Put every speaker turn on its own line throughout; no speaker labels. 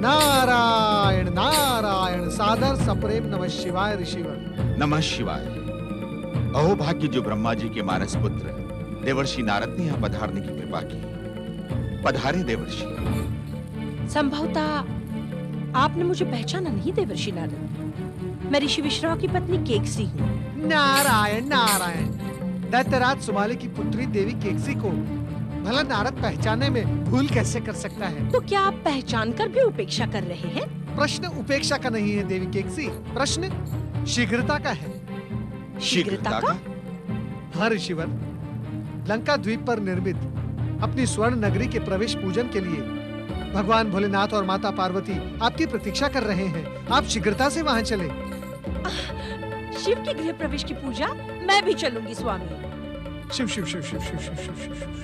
नारायण नारायण, सादर सप्रेम नमः शिवाय ऋषिवर।
नमः शिवाय। अहो भाग्य जो ब्रह्मा जी के मानस पुत्र देवर्षि नारद ने यहाँ पधारने की कृपा की। पधारे देवर्षि।
संभवतः आपने मुझे पहचाना नहीं देवर्षि नारद। मैं ऋषि विश्रवा की पत्नी केकसी हूँ।
नारायण नारायण, दैत्यराज सुमाली की पुत्री देवी केकसी को भला नारद पहचाने में भूल कैसे कर सकता है?
तो क्या आप पहचान कर भी उपेक्षा कर रहे हैं?
प्रश्न उपेक्षा का नहीं है देवी केकसी, प्रश्न शीघ्रता का है।
शीघ्रता का?
हाँ ऋषिवर, लंका द्वीप पर निर्मित अपनी स्वर्ण नगरी के प्रवेश पूजन के लिए भगवान भोलेनाथ और माता पार्वती आपकी प्रतीक्षा कर रहे हैं। आप शीघ्रता से वहां चले।
शिव के गृह प्रवेश की पूजा मैं भी चलूंगी स्वामी।
शिव शिव शिव शिव शिव शिव शिव शिव शिव।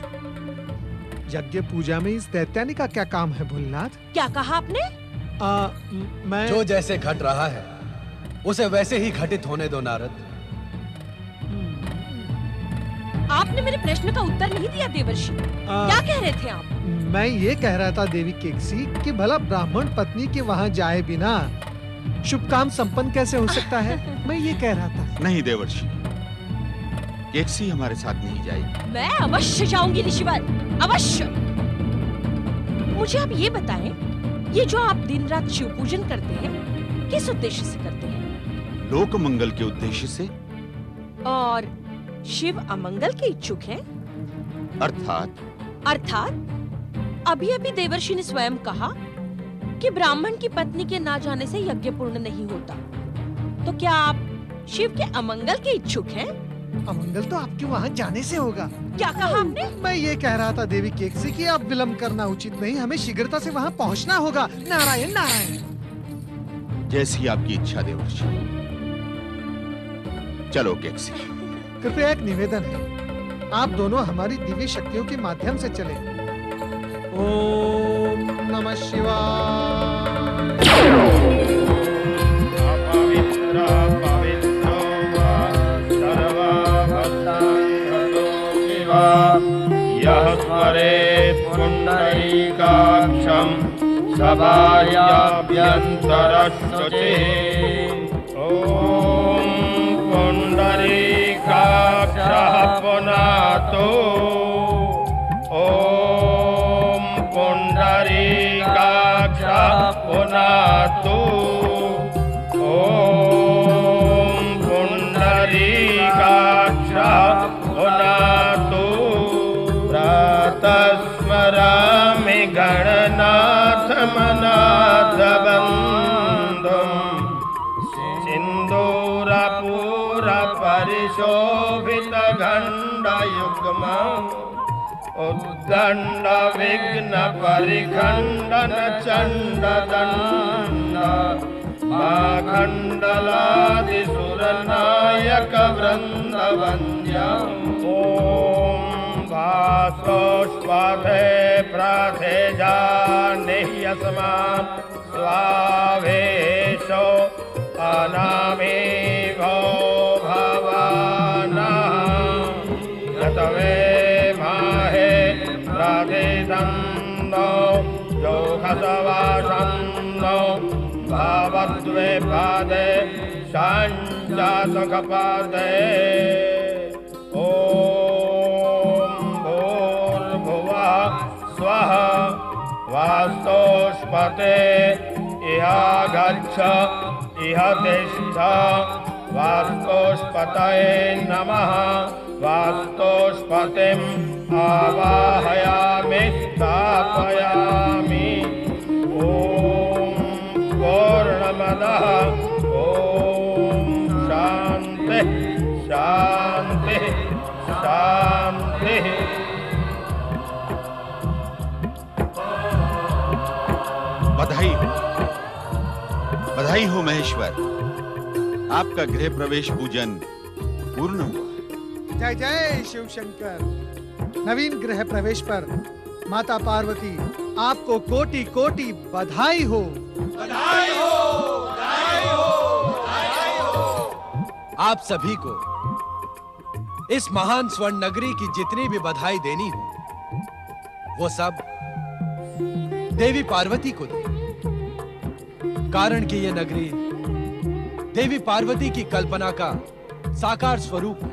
यज्ञ पूजा में इस दैत्यानी का क्या काम है भोलेनाथ?
क्या कहा आपने?
मैं
जो जैसे घट रहा है उसे वैसे ही घटित होने दो नारद।
आपने मेरे प्रश्न का उत्तर नहीं दिया देवर्षि। क्या कह रहे थे आप?
मैं ये कह रहा था देवी केकसी कि भला ब्राह्मण पत्नी के वहां जाए बिना शुभ काम संपन्न कैसे हो सकता है? मैं ये कह रहा था।
नहीं देवर्षि, केकसी हमारे साथ नहीं जाएगी।
मैं अवश्य जाऊंगी ऋषिवर, अवश्य। मुझे आप ये बताएं, ये जो आप दिन रात शिव पूजन करते हैं, किस उद्देश्य से करते हैं?
लोक मंगल के उद्देश्य से।
और शिव अमंगल के इच्छुक हैं? अर्थात अभी अभी देवर्षि ने स्वयं कहा कि ब्राह्मण की पत्नी के ना जाने से यज्ञ पूर्ण नहीं होता। तो क्या आप शिव के अमंगल के इच्छुक हैं?
अमंगल तो आपके वहां जाने से होगा।
क्या कहा आपने?
मैं ये कह रहा था देवी केकसी कि आप विलंब करना उचित नहीं, हमें शीघ्रता से वहां पहुंचना होगा। नारायण नारायण।
जैसी आपकी इच्छा देवर्षि। चलो केकसी।
कृपया एक निवेदन है, आप दोनों हमारी दिव्य शक्तियों के माध्यम से चले। ओम नमः शिवाय।
यः स्मरेत् पुण्डरीकाक्षं सभायाभ्यन्तरश्रुतिः। ॐ पुण्डरीकाक्षः पुनातो। ॐ पुण्डरीकाक्षः पुनातो। ॐ पुण्डरीकाक्षः पुनातो। प्रातस्मरामि गणनाथमनाथबन्धुम् सिन्दूरपूरपरिशोभितगण्डयुग्मम् उद्दण्डविघ्नपरिखण्डनचण्डदण्ड माखण्डलादिसुरनायकवृन्दवन्द्यम्। ॐ वासोष्पथे प्रथेजानिह्यस्मान् स्वावेशो अनामेवो भवानः यतवे माहे प्रथितं योगसवासं भावद्वेपादे शाञ्जासुखपादे। ॐ भूर्भुवः स्वः वास्तोष्पते इह गच्छ इह तिष्ठ। वास्तोष्पतये नमः। वास्तोष्पतिम् आवाहयामि स्थापयामि। ॐ पूर्णमदः। ॐ शान्तिः शान्तिः शान्तिः।
बधाई हो महेश्वर, आपका गृह प्रवेश पूजन पूर्ण हुआ।
जय जय शिव शंकर। नवीन गृह प्रवेश पर माता पार्वती आपको कोटि कोटि बधाई हो।
बधाई हो, बधाई हो, बधाई हो।
आप सभी को इस महान स्वर्ण नगरी की जितनी भी बधाई देनी हो वो सब देवी पार्वती को दे। कारण कि ये नगरी देवी पार्वती की कल्पना का साकार स्वरूप है।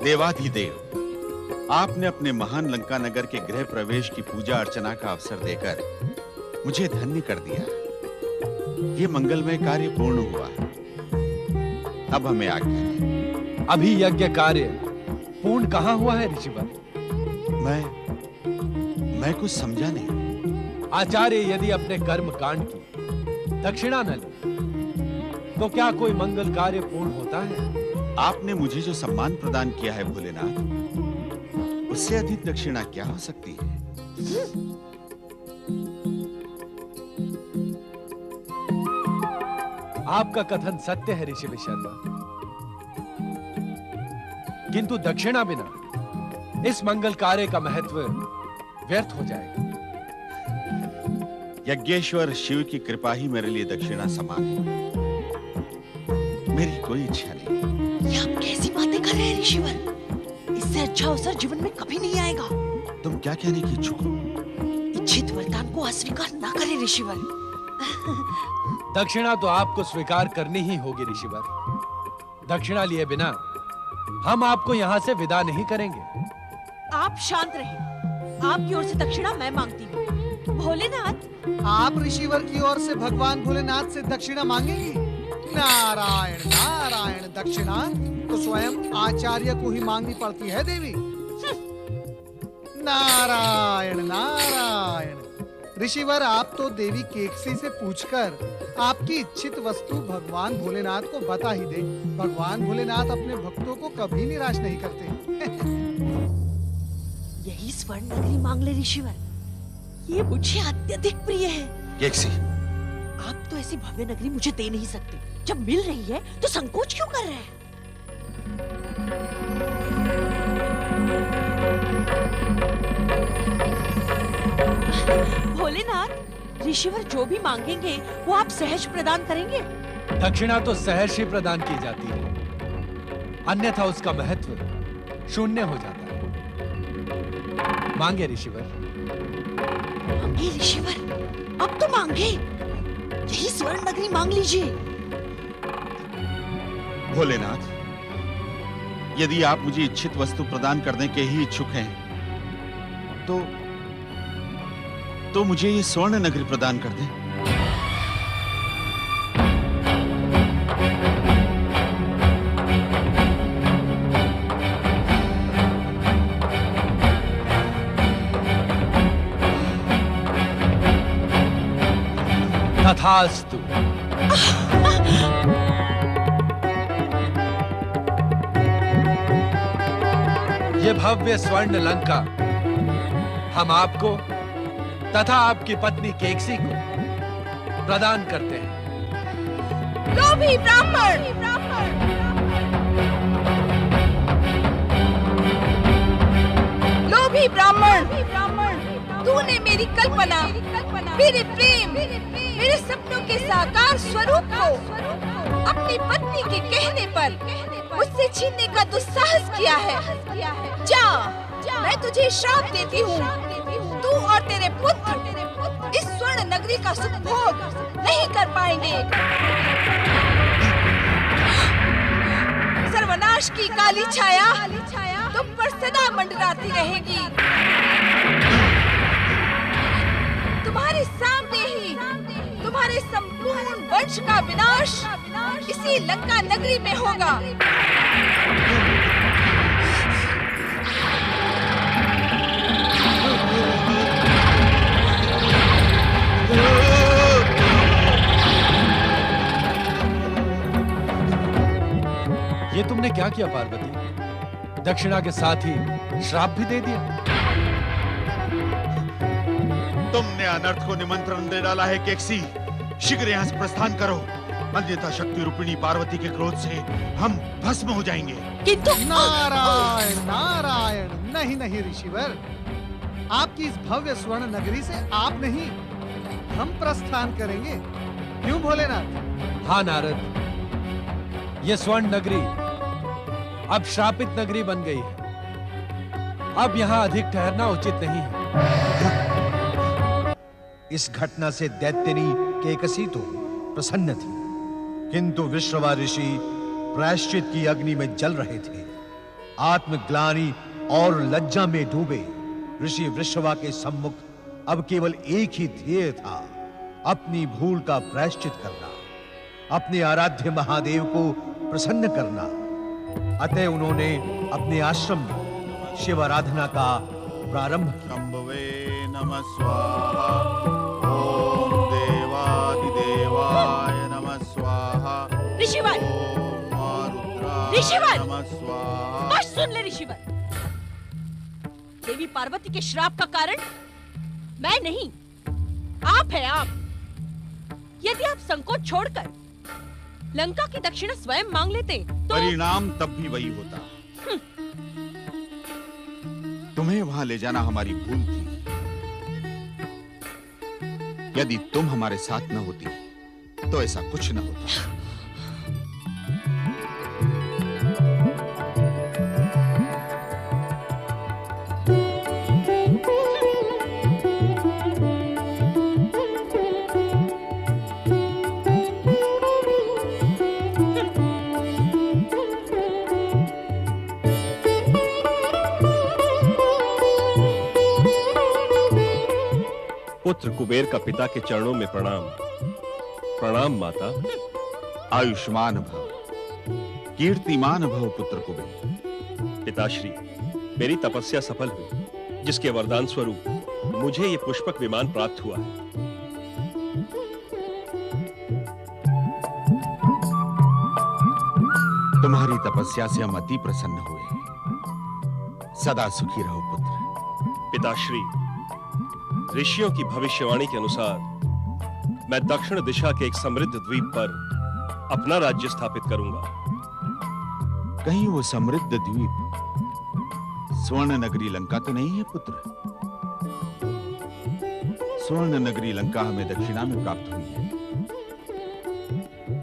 देवाधिदेव, आपने अपने महान लंका नगर के गृह प्रवेश की पूजा अर्चना का अवसर देकर मुझे धन्य कर दिया। ये मंगलमय कार्य पूर्ण हुआ। अब हमें आज्ञा दें।
अभी यज्ञ कार्य पूर्ण कहाँ हुआ है ऋषिवर?
मैं कुछ समझा नहीं।
आचार्य यदि अपने कर्म कांड की दक्षिणा न ले तो क्या कोई मंगल कार्य पूर्ण होता है?
आपने मुझे जो सम्मान प्रदान किया है भोलेनाथ, उससे अधिक दक्षिणा क्या हो सकती है?
आपका कथन सत्य है ऋषि शर्मा, किंतु दक्षिणा बिना इस मंगल कार्य का महत्व व्यर्थ हो जाएगा।
यज्ञेश्वर शिव की कृपा ही मेरे लिए दक्षिणा समान है। मेरी कोई इच्छा नहीं।
ये आप कैसी बातें कर रहे हैं ऋषिवर? इससे अच्छा अवसर जीवन में कभी नहीं आएगा।
तुम क्या कहने की इच्छुक हो?
इच्छित वरदान को अस्वीकार ना करें ऋषिवर।
दक्षिणा तो आपको स्वीकार करनी ही होगी ऋषिवर। दक्षिणा लिए बिना हम आपको यहाँ से विदा नहीं करेंगे।
आप शांत रहें। आपकी ओर से दक्षिणा मैं मांगती हूँ। भोलेनाथ,
आप ऋषिवर की ओर से भगवान भोलेनाथ से दक्षिणा मांगेंगी? नारायण नारायण, दक्षिणा तो स्वयं आचार्य को ही मांगनी पड़ती है देवी। नारायण नारायण। ऋषिवर, आप तो देवी केकसी से पूछकर आपकी इच्छित वस्तु भगवान भोलेनाथ को बता ही दे। भगवान भोलेनाथ अपने भक्तों को कभी निराश नहीं करते।
यही स्वर्ण नगरी मांग ले ऋषिवर। ये मुझे अत्यधिक प्रिय है।
केकसी,
आप तो ऐसी भव्य नगरी मुझे दे नहीं सकते। जब मिल रही है तो संकोच क्यों कर रहे हैं? भोलेनाथ, ऋषिवर जो भी मांगेंगे वो आप सहज प्रदान करेंगे?
दक्षिणा तो सहर्ष ही प्रदान की जाती है, अन्यथा उसका महत्व शून्य हो जाता है। मांगे ऋषिवर।
मांगे ऋषिवर, अब तो मांगे। यही स्वर्ण नगरी मांग लीजिए।
भोलेनाथ, यदि आप मुझे इच्छित वस्तु प्रदान करने के ही इच्छुक हैं, तो मुझे ये स्वर्ण नगरी प्रदान कर दें।
तथास्तु। ये भव्य स्वर्ण लंका हम आपको तथा आपकी पत्नी केकसी को प्रदान करते हैं।
लोभी ब्राह्मण! लोभी ब्राह्मण! तूने मेरी कल्पना, मेरे प्रेम, मेरे सपनों के साकार स्वरूप को अपनी पत्नी के कहने पर मुझसे छीनने का दुस्साहस किया है। जा, मैं तुझे श्राप देती हूँ। तू और तेरे पुत्र इस स्वर्ण नगरी का सुख भोग नहीं कर पाएंगे। सर्वनाश की काली छाया तुम पर सदा मंडराती रहेगी। तुम्हारे सामने ही तुम्हारे संपूर्ण वंश का विनाश इसी लंका नगरी में होगा।
ये तुमने क्या किया पार्वती? दक्षिणा के साथ ही श्राप भी दे दिया।
तुमने अनर्थ को निमंत्रण दे डाला है केकसी। शीघ्र यहाँ से प्रस्थान करो, अन्यथा शक्ति रूपिणी पार्वती के क्रोध से हम भस्म हो जाएंगे।
किंतु
नारायण नारायण, नहीं नहीं ऋषिवर, आपकी इस भव्य स्वर्ण नगरी से आप नहीं, हम प्रस्थान करेंगे। क्यों भोलेनाथ?
हाँ नारद, ये स्वर्ण नगरी अब श्रापित नगरी बन गई है। अब यहाँ अधिक ठहरना उचित नहीं है।
इस घटना से दैत्यनी केकसी तो प्रसन्न थी, किंतु विश्रवा ऋषि प्रायश्चित की अग्नि में जल रहे थे। आत्मग्लानि और लज्जा में डूबे ऋषि विश्रवा के सम्मुख अब केवल एक ही ध्येय था, अपनी भूल का प्रायश्चित करना, अपने आराध्य महादेव को प्रसन्न करना। अतः उन्होंने अपने आश्रम में शिव आराधना का प्रारंभ किया।
शंभवे नमः स्वाहा, ओम देवादिदेवाय नमः स्वाहा,
ऋषिवर,
ओम रुद्राय
ऋषिवर!
नमः स्वाहा।
बस सुन ले ऋषिवर, देवी पार्वती के श्राप का कारण मैं नहीं, आप है आप। यदि आप संकोच छोड़कर लंका की दक्षिणा स्वयं मांग लेते तो
परिणाम तब भी वही होता। तुम्हें वहां ले जाना हमारी भूल थी। यदि तुम हमारे साथ न होती तो ऐसा कुछ न होता।
पुत्र कुबेर का पिता के चरणों में प्रणाम। प्रणाम माता।
आयुष्मान भव, कीर्तिमान भव पुत्र कुबेर।
पिताश्री, मेरी तपस्या सफल हुई, जिसके वरदान स्वरूप मुझे ये पुष्पक विमान प्राप्त हुआ है।
तुम्हारी तपस्या से हम अति प्रसन्न हुए। सदा सुखी रहो पुत्र।
पिताश्री, ऋषियों की भविष्यवाणी के अनुसार मैं दक्षिण दिशा के एक समृद्ध द्वीप पर अपना राज्य स्थापित करूंगा।
कहीं वो समृद्ध द्वीप स्वर्ण नगरी लंका तो नहीं है पुत्र? स्वर्ण नगरी लंका हमें दक्षिणा में प्राप्त हुई है।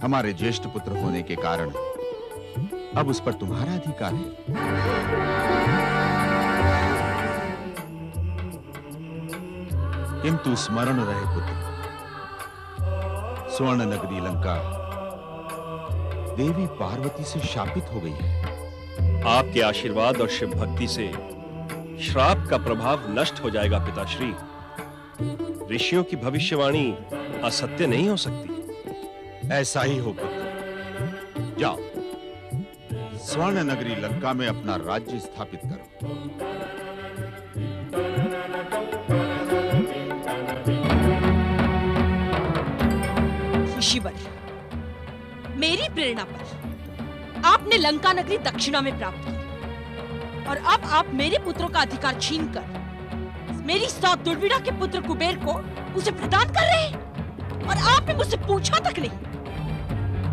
हमारे ज्येष्ठ पुत्र होने के कारण अब उस पर तुम्हारा अधिकार है। किंतु स्मरण रहे पुत्र, स्वर्ण नगरी लंका देवी पार्वती से शापित हो गई है।
आपके आशीर्वाद और शिव भक्ति से श्राप का प्रभाव नष्ट हो जाएगा पिताश्री। ऋषियों की भविष्यवाणी असत्य नहीं हो सकती।
ऐसा ही हो पुत्र। जाओ, स्वर्ण नगरी लंका में अपना राज्य स्थापित करो।
ऋषिवर, मेरी प्रेरणा पर आपने लंका नगरी दक्षिणा में प्राप्त की और अब आप मेरे पुत्रों का अधिकार छीनकर मेरी सौत दुर्विड़ा के पुत्र कुबेर को उसे प्रदान कर रहे हैं और आपने मुझसे पूछा तक नहीं।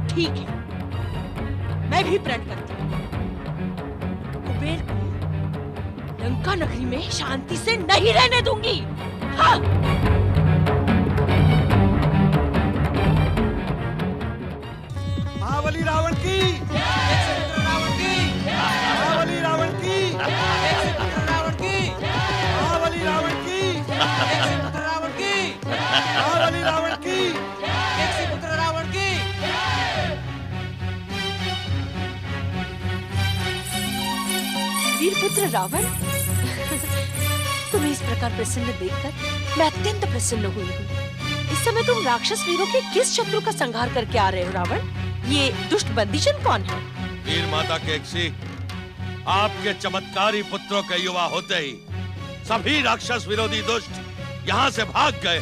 ठीक है, मैं भी प्रण करती हूँ, कुबेर को लंका नगरी में शांति से नहीं रहने दूंगी। हाँ।
महाबली रावण की, रावण की, महाबली रावण की, रावण की, महाबली रावण की, रावण की, महाबली रावण की, रावण की।
वीरपुत्र रावण, तुम्हें इस प्रकार प्रसन्न देखकर मैं अत्यंत प्रसन्न हुई हूँ। इस समय तुम राक्षस वीरों के किस शत्रु का संहार करके आ रहे हो रावण? ये दुष्ट बंदीजन कौन है?
वीर माता केकसी, आपके चमत्कारी पुत्रों के युवा होते ही सभी राक्षस विरोधी दुष्ट यहाँ से भाग गए।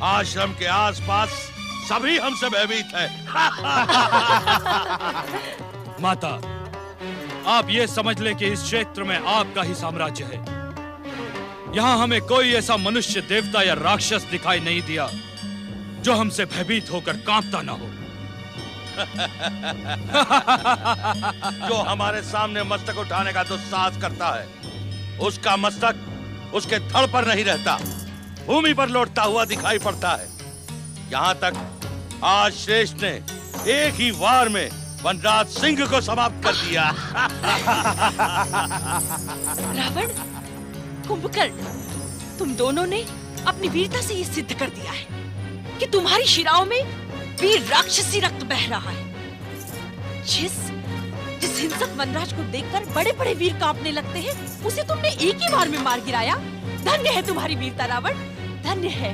आश्रम के आसपास सभी हमसे भयभीत हैं।
माता, आप ये समझ ले कि इस क्षेत्र में आपका ही साम्राज्य है। यहाँ हमें कोई ऐसा मनुष्य, देवता या राक्षस दिखाई नहीं दिया जो हमसे भयभीत होकर कांपता ना हो।
जो हमारे सामने मस्तक उठाने का दुस्साहस करता है, उसका मस्तक उसके धड़ पर नहीं रहता, भूमि पर लौटता हुआ दिखाई पड़ता है। यहाँ तक आज श्रेष्ठ ने एक ही वार में वनराज सिंह को समाप्त कर दिया।
रावण, कुंभकर्ण, तुम दोनों ने अपनी वीरता से ये सिद्ध कर दिया है कि तुम्हारी शिराओं में वीर राक्षसी रक्त बह रहा है। जिस हिंसक वनराज को देखकर बड़े बड़े वीर कांपने लगते हैं, उसे तुमने एक ही बार में मार गिराया। धन्य है तुम्हारी वीरता रावण, धन्य है।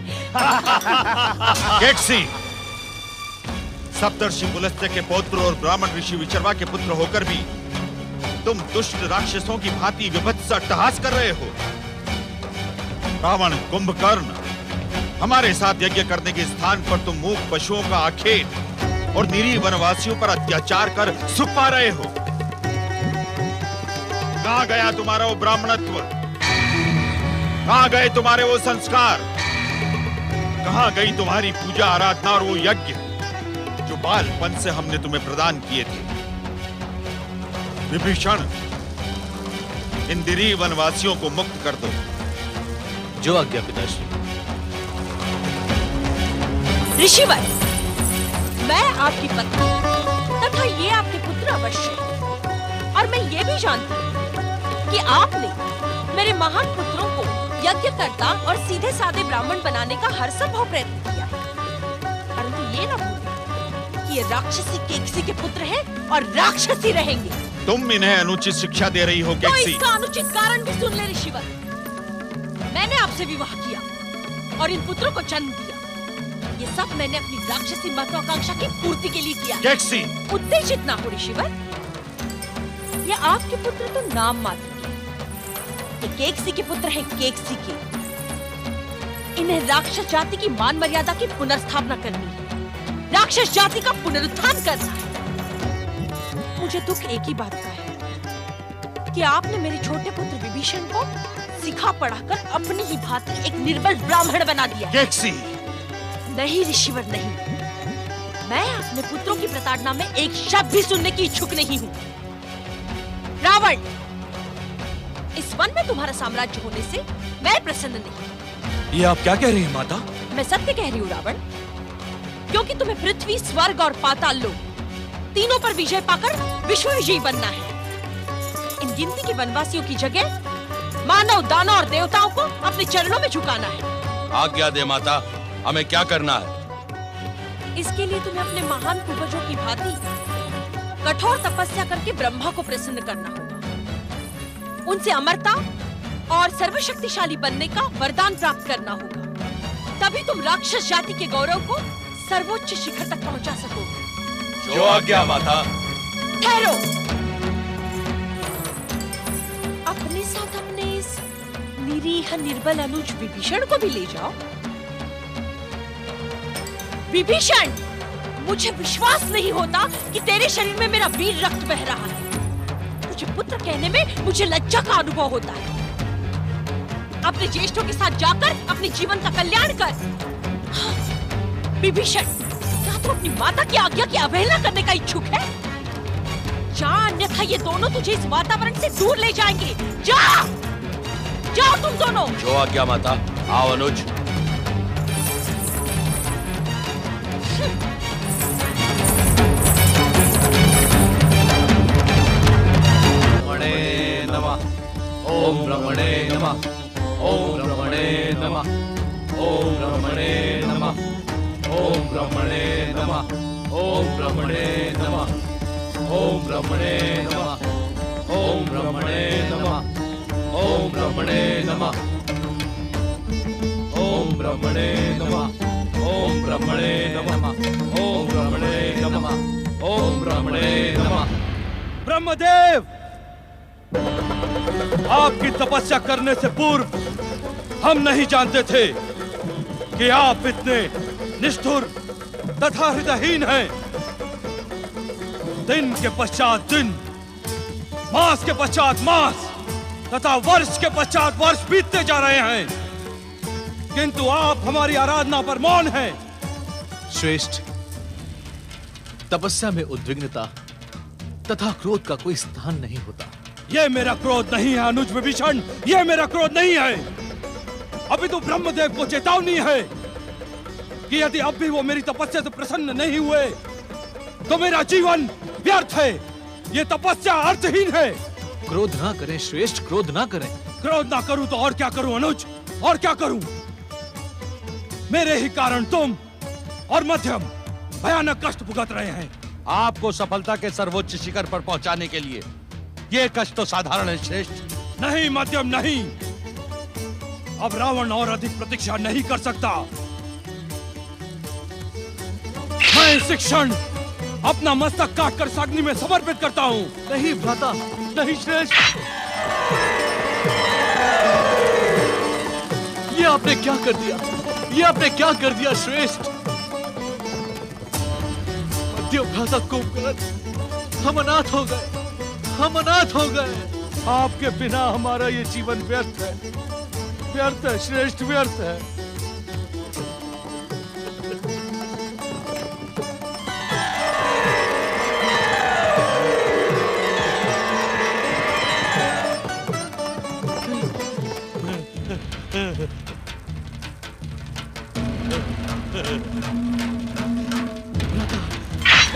केकसी, सप्तर्षि पुलस्त्य के पौत्र और ब्राह्मण ऋषि विचर्वा के पुत्र होकर भी तुम दुष्ट राक्षसों की भांति विभत्स अट्टहास कर रहे हो। रावण, कुंभकर्ण, हमारे साथ यज्ञ करने के स्थान पर तुम मूक पशुओं का आखेट और निरीह वनवासियों पर अत्याचार कर सुख पा रहे हो। कहां गया तुम्हारा वो ब्राह्मणत्व? कहां गए तुम्हारे वो संस्कार? कहां गई तुम्हारी पूजा आराधना और वो यज्ञ जो बालपन से हमने तुम्हें प्रदान किए थे? विभीषण, इन निरीह वनवासियों को मुक्त कर दो।
जो आज्ञा पिताश्री।
ऋषिवर, मैं आपकी पत्नी तथा ये आपके पुत्र अवश्य, और मैं ये भी जानती हूँ कि आपने मेरे महान पुत्रों को यज्ञकर्ता और सीधे साधे ब्राह्मण बनाने का हर संभव प्रयत्न किया है। परंतु ये न भूलें कि ये राक्षसी केकसी के पुत्र हैं और राक्षसी रहेंगे।
तुम इन्हें अनुचित शिक्षा दे रही हो केकसी।
तो इसका अनुचित कारण भी सुन ले ऋषिवर। मैंने आपसे विवाह किया और इन पुत्रों को जन्म दिया। ये सब मैंने अपनी राक्षसी महत्वाकांक्षा की पूर्ति के लिए किया।
केकसी,
उत्तेजित ना हो ऋषिवर। ये आपके पुत्र तो नाम मात्र के, ये केकसी के पुत्र हैं केकसी के। इन्हें राक्षस जाति की मान मर्यादा की पुनर्स्थापना करनी है, राक्षस जाति का पुनरुत्थान करना है। मुझे दुख एक ही बात का है कि आपने मेरे छोटे पुत्र विभीषण को सिखा पढ़ाकर अपनी ही भांति एक निर्बल ब्राह्मण बना दिया।
केकसी,
नहीं ऋषिवर, नहीं। मैं अपने पुत्रों की प्रताड़ना में एक शब्द भी सुनने की इच्छुक नहीं हूँ। रावण, इस वन में तुम्हारा साम्राज्य होने से मैं प्रसन्न नहीं।
ये आप क्या कह रही हैं माता?
मैं सत्य कह रही हूँ रावण, क्योंकि तुम्हें पृथ्वी, स्वर्ग और पाताल लोक तीनों पर विजय पाकर विश्व विजयी बनना है। इन गिनती के वनवासियों की जगह मानव, दानव और देवताओं को अपने चरणों में झुकाना है।
आज्ञा दे माता, हमें क्या करना है?
इसके लिए तुम्हें अपने महान पूर्वजों की भांति कठोर तपस्या करके ब्रह्मा को प्रसन्न करना होगा। उनसे अमरता और सर्वशक्तिशाली बनने का वरदान प्राप्त करना होगा। तभी तुम राक्षस जाति के गौरव को सर्वोच्च शिखर तक पहुंचा सकोगे।
जो आज्ञा माता।
ठहरो, अपने साथ अपने इस निरीह निर्बल अनुज विभीषण को भी ले जाओ। विभीषण, मुझे विश्वास नहीं होता कि तेरे शरीर में मेरा वीर रक्त बह रहा है। तुझे पुत्र कहने में मुझे लज्जा का अनुभव होता है। अपने ज्येष्ठों के साथ जाकर अपने जीवन का कल्याण कर। हाँ, विभीषण, क्या तू अपनी माता की आज्ञा की अवहेलना करने का इच्छुक है? जा, अन्यथा ये दोनों तुझे इस वातावरण से दूर ले जाएंगे। जा, जाओ तुम दोनों।
जो आज्ञा माता। आओ अनुज।
ओम ब्रह्मणे नमः। ओम ब्रह्मणे नमः। ओम ब्रह्मणे नमः। ओम ब्रह्मणे नमः। ओम ब्रह्मणे नमः। ओम ब्रह्मणे नमः। ओम ब्रह्मणे नमः। ओम ब्रह्मणे नमः। ओम ब्रह्मणे नमः। ओम ब्रह्मणे नमः। ओम ब्रह्मणे नमः। ओम ब्रह्मणे नमः।
ब्रह्मदेव, आपकी तपस्या करने से पूर्व हम नहीं जानते थे कि आप इतने निष्ठुर तथा हृदयहीन हैं। दिन के पश्चात दिन, मास के पश्चात मास तथा वर्ष के पश्चात वर्ष बीतते जा रहे हैं, किंतु आप हमारी आराधना पर मौन हैं।
श्रेष्ठ, तपस्या में उद्विग्नता तथा क्रोध का कोई स्थान नहीं होता।
यह मेरा क्रोध नहीं है अनुज विभीषण, यह मेरा क्रोध नहीं है। अभी तो ब्रह्मदेव को चेतावनी है कि यदि अब भी वो मेरी तपस्या से प्रसन्न नहीं हुए तो मेरा जीवन व्यर्थ है। ये तपस्या अर्थहीन है।
क्रोध ना करें श्रेष्ठ, क्रोध ना करें।
क्रोध ना करूं तो और क्या करूं अनुज, और क्या करूं? मेरे ही कारण तुम और मध्यम भयानक कष्ट भुगत रहे हैं।
आपको सफलता के सर्वोच्च शिखर पर पहुंचाने के लिए ये कष्ट तो साधारण है श्रेष्ठ।
नहीं मध्यम नहीं, अब रावण और अधिक प्रतीक्षा नहीं कर सकता। मैं इस क्षण अपना मस्तक काटकर अग्नि में समर्पित करता हूं।
नहीं भ्राता,
नहीं श्रेष्ठ।
ये आपने क्या कर दिया? ये आपने क्या कर दिया श्रेष्ठ? मध्यम भ्राता कुंभकर्ण, हम अनाथ हो गए, हम अनाथ हो गए।
आपके बिना हमारा ये जीवन व्यर्थ है, व्यर्थ है श्रेष्ठ, व्यर्थ है।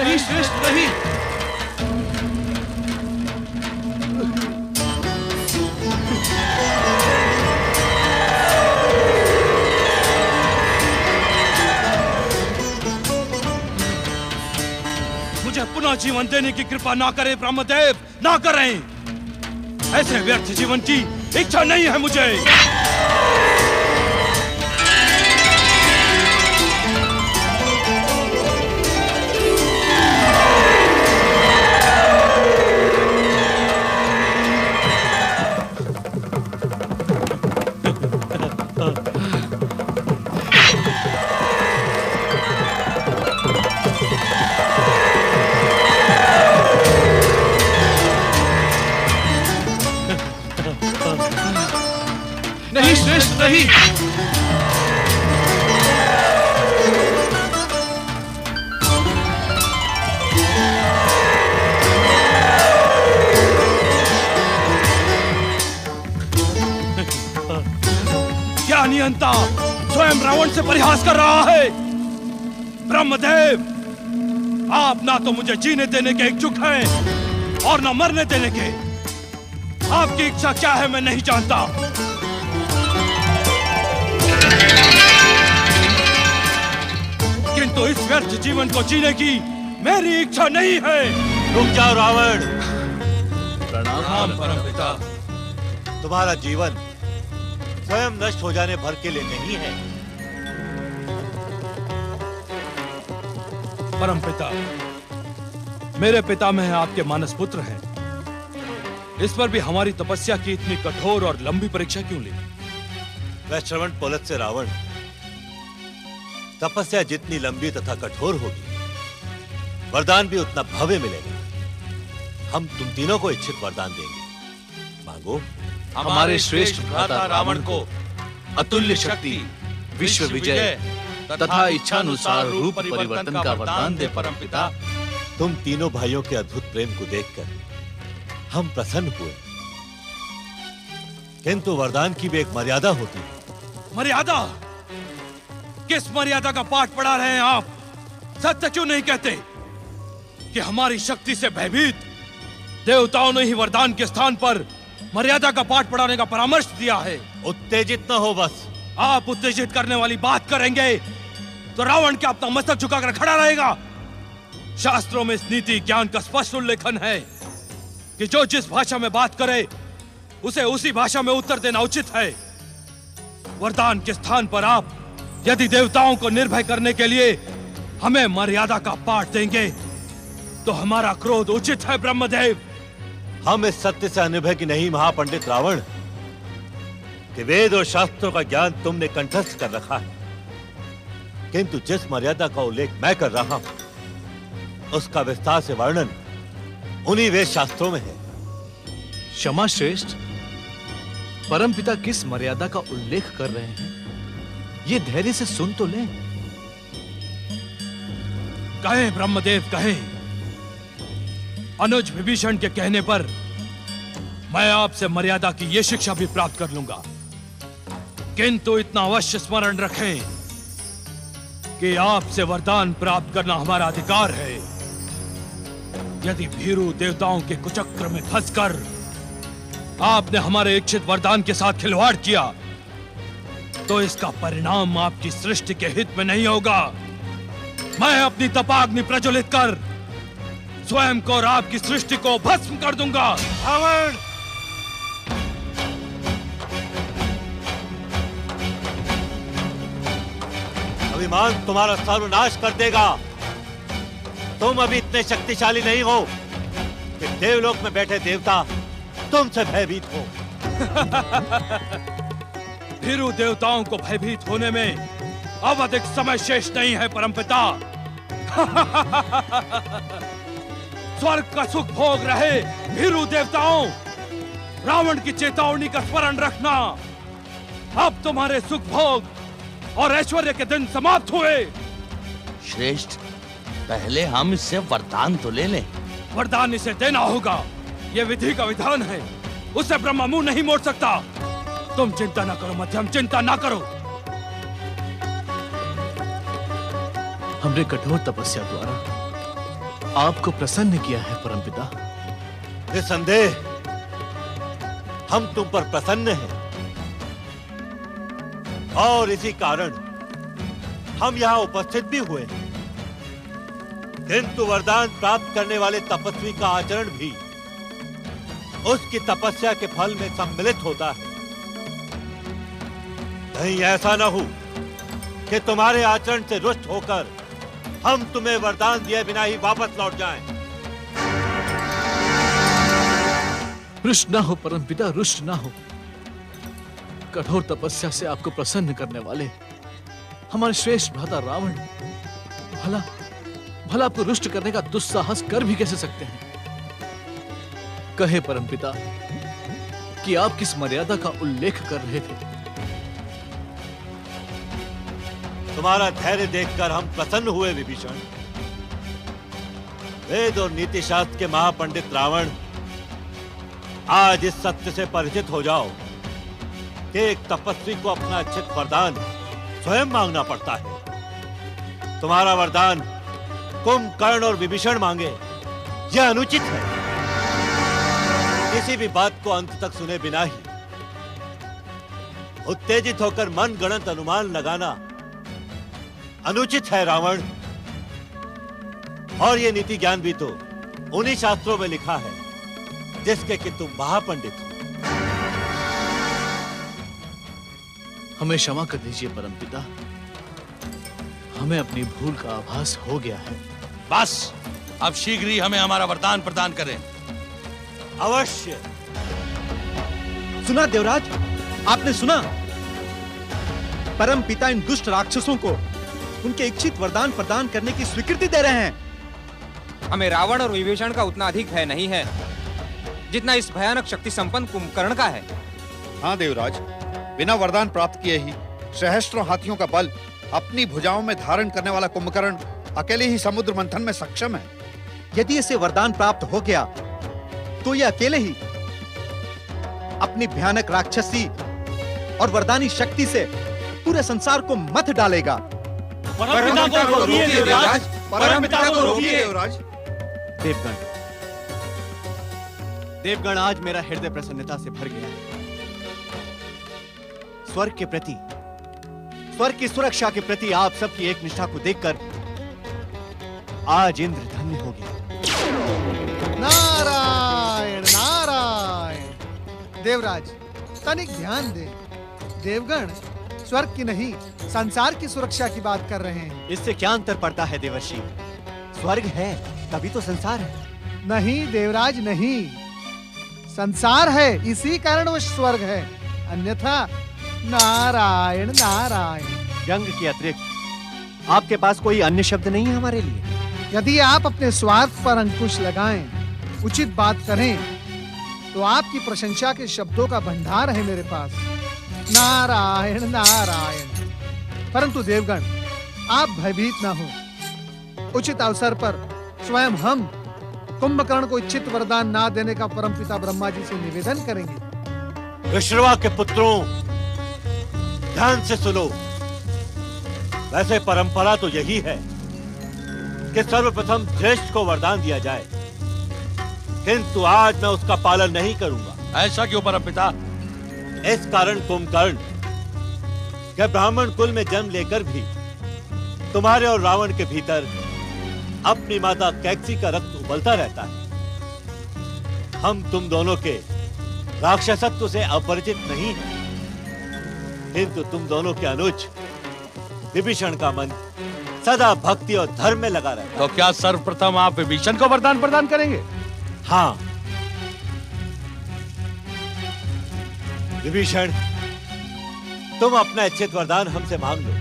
नहीं श्रेष्ठ, नहीं।
मुझे पुनः जीवन देने की कृपा ना करें ब्रह्मदेव, ना करें। ऐसे व्यर्थ जीवन की इच्छा नहीं है मुझे।
नहीं श्रेष्ठ, नहीं।
क्या नियंता स्वयं रावण से परिहास कर रहा है? ब्रह्मदेव, आप ना तो मुझे जीने देने के इच्छुक हैं और ना मरने देने के। आपकी इच्छा क्या है मैं नहीं जानता। किंतु इस व्यर्थ जीवन को जीने की मेरी इच्छा नहीं है।
रुक जाओ रावण।
प्रणाम परमपिता।
तुम्हारा जीवन स्वयं नष्ट हो जाने भर के लिए नहीं है।
परमपिता, मेरे पितामह आपके मानस पुत्र हैं। इस पर भी हमारी तपस्या की इतनी कठोर और लंबी परीक्षा क्यों ली?
वह श्रवण पोलत से रावण, तपस्या जितनी लंबी तथा कठोर होगी, वरदान भी उतना भव्य मिलेगा। हम तुम तीनों को इच्छित वरदान देंगे। मांगो।
हमारे श्रेष्ठ भ्राता रावण को अतुल्य शक्ति, विश्व विजय तथा इच्छानुसार रूप परिवर्तन का वरदान दे परमपिता।
तुम तीनों भाइयों के अद्भुत प्रेम को देखकर हम प्रसन्न हुए, किंतु वरदान की भी एक मर्यादा होती है।
मर्यादा? किस मर्यादा का पाठ पढ़ा रहे हैं आप? सत्य क्यों नहीं कहते कि हमारी शक्ति से भयभीत देवताओं ने ही वरदान के स्थान पर मर्यादा का पाठ पढ़ाने का परामर्श दिया है?
उत्तेजित न हो बस।
आप उत्तेजित करने वाली बात करेंगे तो रावण क्या अपना मस्तक झुकाकर खड़ा रहेगा? शास्त्रों में इस नीति ज्ञान का स्पष्ट उल्लेखन है कि जो जिस भाषा में बात करे उसे उसी भाषा में उत्तर देना उचित है। वरदान के स्थान पर आप यदि देवताओं को निर्भय करने के लिए हमें मर्यादा का पाठ देंगे तो हमारा क्रोध उचित है ब्रह्मदेव।
हम इस सत्य से अनिर्भय की नहीं महापंडित रावण कि वेद और शास्त्रों का ज्ञान तुमने कंठस्थ कर रखा है, किंतु जिस मर्यादा का उल्लेख मैं कर रहा हूं उसका विस्तार से वर्णन उन्हीं वेद शास्त्रों में है।
क्षमा श्रेष्ठ, परमपिता किस मर्यादा का उल्लेख कर रहे हैं? ये धैर्य से सुन तो लें।
कहें ब्रह्मदेव, कहें। अनुज विभीषण के कहने पर मैं आपसे मर्यादा की यह शिक्षा भी प्राप्त कर लूंगा, किंतु इतना अवश्य स्मरण रखें कि आपसे वरदान प्राप्त करना हमारा अधिकार है। यदि भीरू देवताओं के कुचक्र में फंसकर आपने हमारे इच्छित वरदान के साथ खिलवाड़ किया, तो इसका परिणाम आपकी सृष्टि के हित में नहीं होगा। मैं अपनी तपाग्नि प्रज्वलित कर स्वयं को और आपकी सृष्टि को भस्म कर दूंगा।
रावण! अभिमान तुम्हारा सर्वनाश कर देगा। तुम अभी इतने शक्तिशाली नहीं हो कि देवलोक में बैठे देवता तुमसे भयभीत हो।
भीरू देवताओं को भयभीत होने में अब अधिक समय शेष नहीं है परमपिता। स्वर्ग का सुख भोग रहे भीरू देवताओं, रावण की चेतावनी का स्मरण रखना। अब तुम्हारे सुख भोग और ऐश्वर्य के दिन समाप्त हुए।
श्रेष्ठ, पहले हम इससे वरदान तो ले लें।
वरदान इसे देना होगा, यह विधि का विधान है। उसे ब्रह्मा मुंह नहीं मोड़ सकता। तुम चिंता ना करो मध्यम, चिंता ना करो।
हमने कठोर तपस्या द्वारा आपको प्रसन्न किया है परमपिता।
निसंदेह हम तुम पर प्रसन्न हैं और इसी कारण हम यहाँ उपस्थित भी हुए हैं। किंतु वरदान प्राप्त करने वाले तपस्वी का आचरण भी उसकी तपस्या के फल में सम्मिलित होता है। कहीं ऐसा न हो कि तुम्हारे आचरण से रुष्ट होकर हम तुम्हें वरदान दिए बिना ही वापस लौट जाएं।
रुष्ट ना हो परमपिता, रुष्ट ना हो। कठोर तपस्या से आपको प्रसन्न करने वाले हमारे श्रेष्ठ भ्राता रावण भला आपको रुष्ट करने का दुस्साहस कर भी कैसे सकते हैं? कहे परमपिता कि आप किस मर्यादा का उल्लेख कर रहे थे?
तुम्हारा धैर्य देखकर हम प्रसन्न हुए विभीषण। वेद और नीति शास्त्र के महापंडित रावण, आज इस सत्य से परिचित हो जाओ कि एक तपस्वी को अपना इच्छित वरदान स्वयं मांगना पड़ता है। तुम्हारा वरदान कुंभकर्ण और विभीषण मांगे, यह अनुचित है। किसी भी बात को अंत तक सुने बिना ही उत्तेजित होकर मन गणत अनुमान लगाना अनुचित है रावण। और ये नीति ज्ञान भी तो उन्हीं शास्त्रों में लिखा है जिसके कि तुम महापंडित हो।
हमें क्षमा कर दीजिए परमपिता, हमें अपनी भूल का आभास हो गया है।
बस अब शीघ्र ही हमें हमारा वरदान प्रदान करें।
अवश्य।
सुना देवराज, आपने सुना? परम पिता इन दुष्ट राक्षसों को उनके इच्छित वरदान प्रदान करने की स्वीकृति दे रहे हैं।
हमें रावण और विभीषण का उतना अधिक भय नहीं है जितना इस भयानक शक्ति संपन्न कुंभकर्ण का है।
हाँ देवराज, बिना वरदान प्राप्त किए ही सहस्त्रों हाथियों का बल अपनी भुजाओं में धारण करने वाला कुंभकर्ण अकेले ही समुद्र मंथन में सक्षम है।
यदि इसे वरदान प्राप्त हो गया तो ये अकेले ही अपनी भयानक राक्षसी और वरदानी शक्ति से पूरे संसार को मथ डालेगा।
परमपिता को रोकिए देवराज, परमपिता को रोकिए देवराज।
देवगण, आज मेरा हृदय प्रसन्नता से भर गया है। स्वर्ग के प्रति, स्वर्ग की सुरक्षा के प्रति आप सबकी एक निष्ठा को देखकर आज इंद्र धन्य हो गया।
नारायण नारायण। देवराज, तनिक ध्यान दे। देवगण स्वर्ग की नहीं, संसार की सुरक्षा की बात कर रहे हैं।
इससे क्या अंतर पड़ता है देवर्षि? स्वर्ग है तभी तो संसार है।
नहीं देवराज नहीं, संसार है इसी कारण वो स्वर्ग है, अन्यथा नारायण नारायण।
व्यंग के अतिरिक्त आपके पास कोई अन्य शब्द नहीं है हमारे लिए?
यदि आप अपने स्वार्थ पर अंकुश लगाएं, उचित बात करें, तो आपकी प्रशंसा के शब्दों का भंडार है मेरे पास। नारायण नारायण। परंतु देवगण, आप भयभीत ना हो। उचित अवसर पर स्वयं हम कुंभकर्ण को इच्छित वरदान ना देने का परमपिता ब्रह्मा जी से निवेदन करेंगे।
विश्रवा के पुत्रों, ध्यान से सुनो। वैसे परंपरा तो यही है कि सर्वप्रथम ज्येष्ठ को वरदान दिया जाए,
किंतु आज मैं उसका पालन नहीं करूंगा।
ऐसा क्यों परमपिता?
इस कारण कुंभकर्ण कि ब्राह्मण कुल में जन्म लेकर भी तुम्हारे और रावण के भीतर अपनी माता कैकसी का रक्त उबलता रहता है। हम तुम दोनों के राक्षसत्व से अपरिचित नहीं है, किंतु तुम दोनों के अनुज विभीषण का मन सदा भक्ति और धर्म में लगा रहता है।
तो क्या सर्वप्रथम आप विभीषण को वरदान प्रदान करेंगे?
हाँ विभीषण, तुम अपना इच्छित वरदान हमसे मांग लो।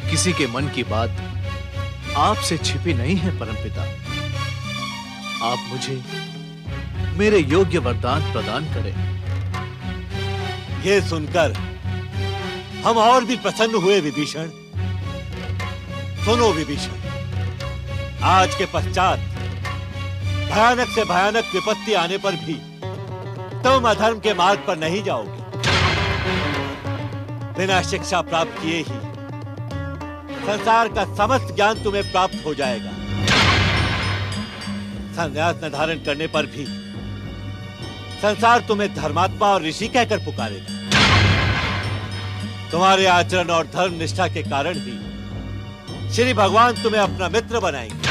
किसी के मन की बात आपसे छिपी नहीं है परमपिता। आप मुझे मेरे योग्य वरदान प्रदान करें।
ये सुनकर हम और भी प्रसन्न हुए विभीषण। सुनो विभीषण, आज के पश्चात भयानक से भयानक विपत्ति आने पर भी तुम अधर्म के मार्ग पर नहीं जाओगे। बिना शिक्षा प्राप्त किए ही संसार का समस्त ज्ञान तुम्हें प्राप्त हो जाएगा। संन्यास न धारण करने पर भी संसार तुम्हें धर्मात्मा और ऋषि कहकर पुकारेगा। तुम्हारे आचरण और धर्म निष्ठा के कारण ही श्री भगवान तुम्हें अपना मित्र बनाएंगे।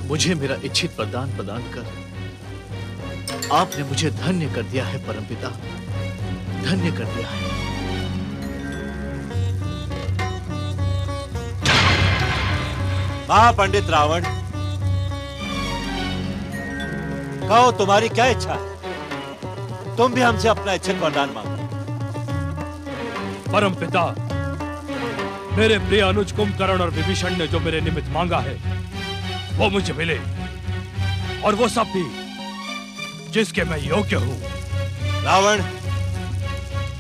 मुझे मेरा इच्छित वरदान प्रदान कर आपने मुझे धन्य कर दिया है परमपिता, धन्य कर दिया है।
महापंडित रावण, कहो तुम्हारी क्या इच्छा है? तुम भी हमसे अपना इच्छित वरदान मांगो।
परमपिता, मेरे प्रिय अनुज कुंभकर्ण और विभीषण ने जो मेरे निमित्त मांगा है वो मुझे मिले, और वो सब भी जिसके मैं योग्य हूं।
रावण,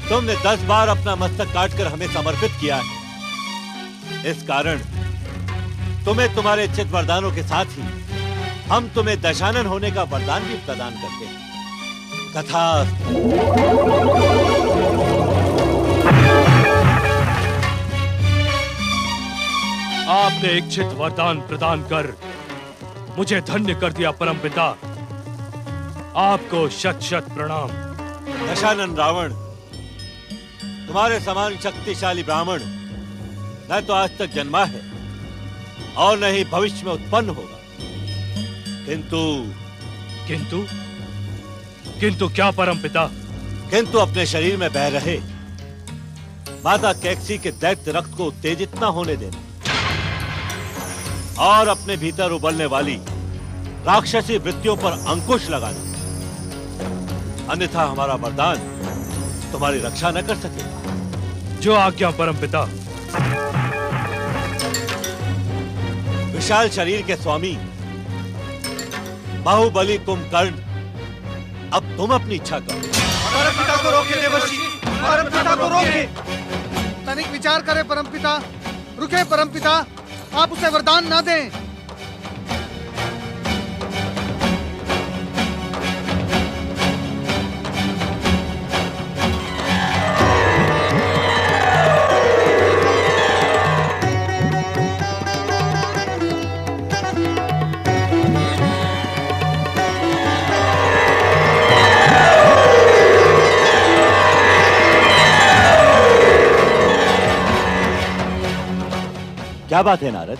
तुमने 10 बार अपना मस्तक काटकर हमें समर्पित किया है। इस कारण तुम्हें तुम्हारे इच्छित वरदानों के साथ ही हम तुम्हें दशानन होने का वरदान भी प्रदान करते हैं। तथास्तु।
आपने इच्छित वरदान प्रदान कर मुझे धन्य कर दिया परमपिता। आपको शत शत प्रणाम।
दशानन रावण, तुम्हारे समान शक्तिशाली ब्राह्मण न तो आज तक जन्मा है और न ही भविष्य में उत्पन्न होगा।
किंतु क्या परमपिता?
किंतु अपने शरीर में बह रहे माता कैकसी के दैत्य रक्त को उत्तेजित न होने देना और अपने भीतर उबलने वाली राक्षसी वृत्तियों पर अंकुश लगाना, अन्यथा हमारा वरदान तुम्हारी रक्षा न कर सकेगा।
जो आज्ञा परमपिता।
विशाल शरीर के स्वामी बाहुबली कुंभकर्ण, अब तुम अपनी इच्छा करो।
परमपिता को रोके देवर्षि, परमपिता को रोके। तनिक विचार करें परमपिता, रुके परमपिता, आप उसे वरदान ना दें।
क्या बात है नारद,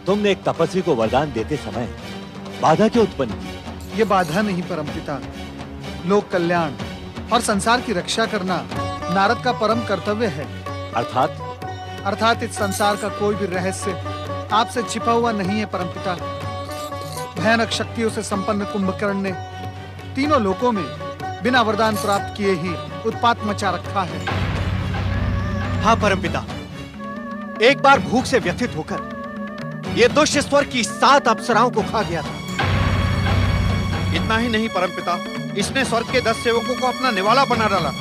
तुमने एक तपस्वी को वरदान देते समय बाधा क्यों उत्पन्न की?
ये बाधा नहीं परमपिता, लोक कल्याण और संसार की रक्षा करना नारद का परम कर्तव्य है।
अर्थात
इस संसार का कोई भी रहस्य आपसे छिपा हुआ नहीं है परमपिता। भयानक शक्तियों से संपन्न कुंभकर्ण ने तीनों लोकों में बिना वरदान प्राप्त किए ही उत्पात मचा रखा है।
हाँ परमपिता, एक बार भूख से व्यथित होकर ये दुष्ट स्वर्ग की 7 अप्सराओं को खा गया था।
इतना ही नहीं परमपिता, इसने स्वर्ग के 10 सेवकों को अपना निवाला बना डाला।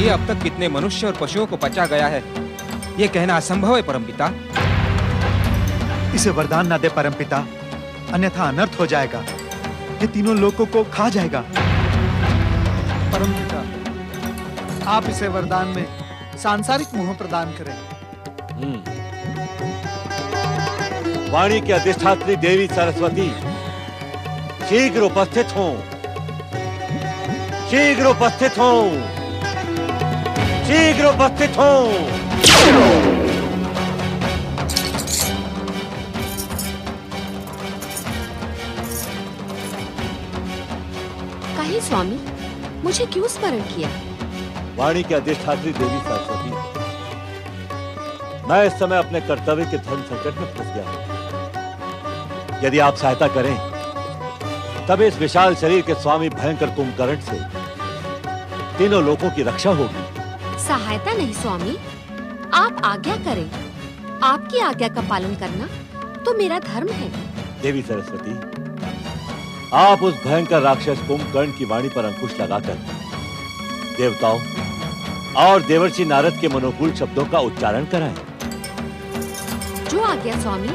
ये अब तक कितने मनुष्य और पशुओं को पचा गया है, ये कहना असंभव है परमपिता।
इसे वरदान ना दे परमपिता, अन्यथा अनर्थ हो जाएगा। ये तीनों लोगों को खा जाएगा।
परमपिता, आप इसे वरदान में सांसारिक मोह प्रदान करें।
वाणी की अधिष्ठात्री देवी सरस्वती शीघ्र उपस्थित हों, शीघ्र उपस्थित हों, शीघ्र उपस्थित हों।
कहे स्वामी, मुझे क्यों स्मरण किया?
वाणी की अधिष्ठात्री देवी सरस्वती, मैं इस समय अपने कर्तव्य के धर्म संकट में फंस गया हूं। यदि आप सहायता करें तब इस विशाल शरीर के स्वामी भयंकर कुंभकर्ण से तीनों लोगों की रक्षा होगी।
सहायता नहीं स्वामी, आप आज्ञा करें। आपकी आज्ञा का पालन करना तो मेरा धर्म है।
देवी सरस्वती, आप उस भयंकर राक्षस कुंभकर्ण की वाणी पर अंकुश लगाकर देवताओं और देवर्षि नारद के मनोकूल शब्दों का उच्चारण कराएं।
जो आज्ञा स्वामी।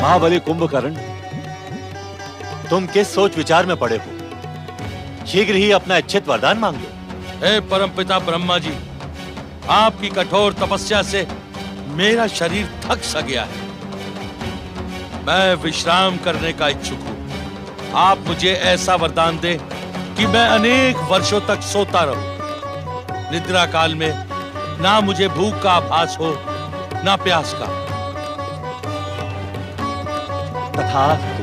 महाबली कुंभकर्ण, तुम किस सोच विचार में पड़े हो? शीघ्र ही अपना इच्छित वरदान मांग लो।
हे परमपिता ब्रह्मा जी, आपकी कठोर तपस्या से मेरा शरीर थक सा गया है। मैं विश्राम करने का इच्छुक हूँ। आप मुझे ऐसा वरदान दें कि मैं अनेक वर्षों तक सोता रहूं। निद्रा काल में ना मुझे भूख का आभास हो, ना प्यास का।
तथास्तु।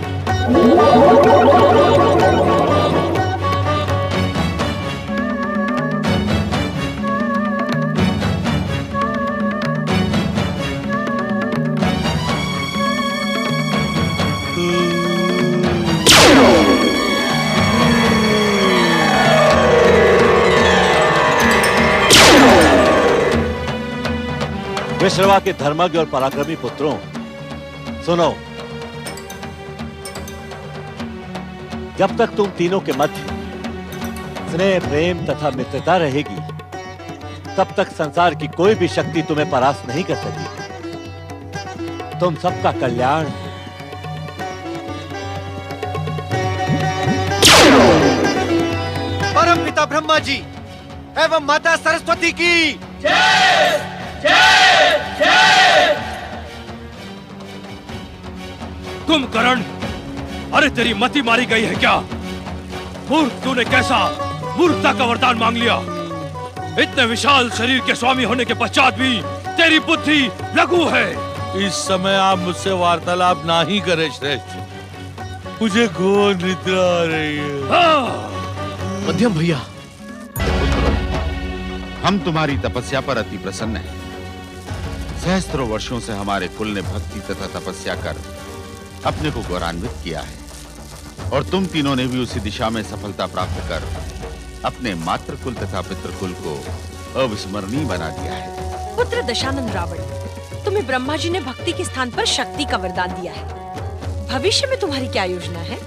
विश्रवा के धर्मज्ञ और पराक्रमी पुत्रों, सुनो। जब तक तुम तीनों के मध्य स्नेह, प्रेम तथा मित्रता रहेगी, तब तक संसार की कोई भी शक्ति तुम्हें परास्त नहीं कर सकेगी। तुम सबका कल्याण
परम पिता ब्रह्मा जी एवं माता सरस्वती की
जय जय जय। कुंभकर्ण, अरे तेरी मति मारी गई है क्या? मूर्ख, तूने कैसा मूर्खता का वरदान मांग लिया? इतने विशाल शरीर के स्वामी होने के पश्चात भी तेरी बुद्धि लघु है।
इस समय आप मुझसे वार्तालाप ना ही करें श्रेष्ठ, मुझे घोर निद्रा आ रही है।
मध्यम भैया, हम तुम्हारी तपस्या पर अति प्रसन्न हैं। सहस्त्रों वर्षों से हमारे कुल ने भक्ति तथा तपस्या कर अपने को गौरवान्वित किया है, और तुम तीनों ने भी उसी दिशा में सफलता प्राप्त कर अपने मातृकुल तथा पितृकुल को अविस्मरणीय बना दिया है।
पुत्र दशानन रावण, तुम्हें ब्रह्मा जी ने भक्ति के स्थान पर शक्ति का वरदान दिया है। भविष्य में तुम्हारी क्या योजना है?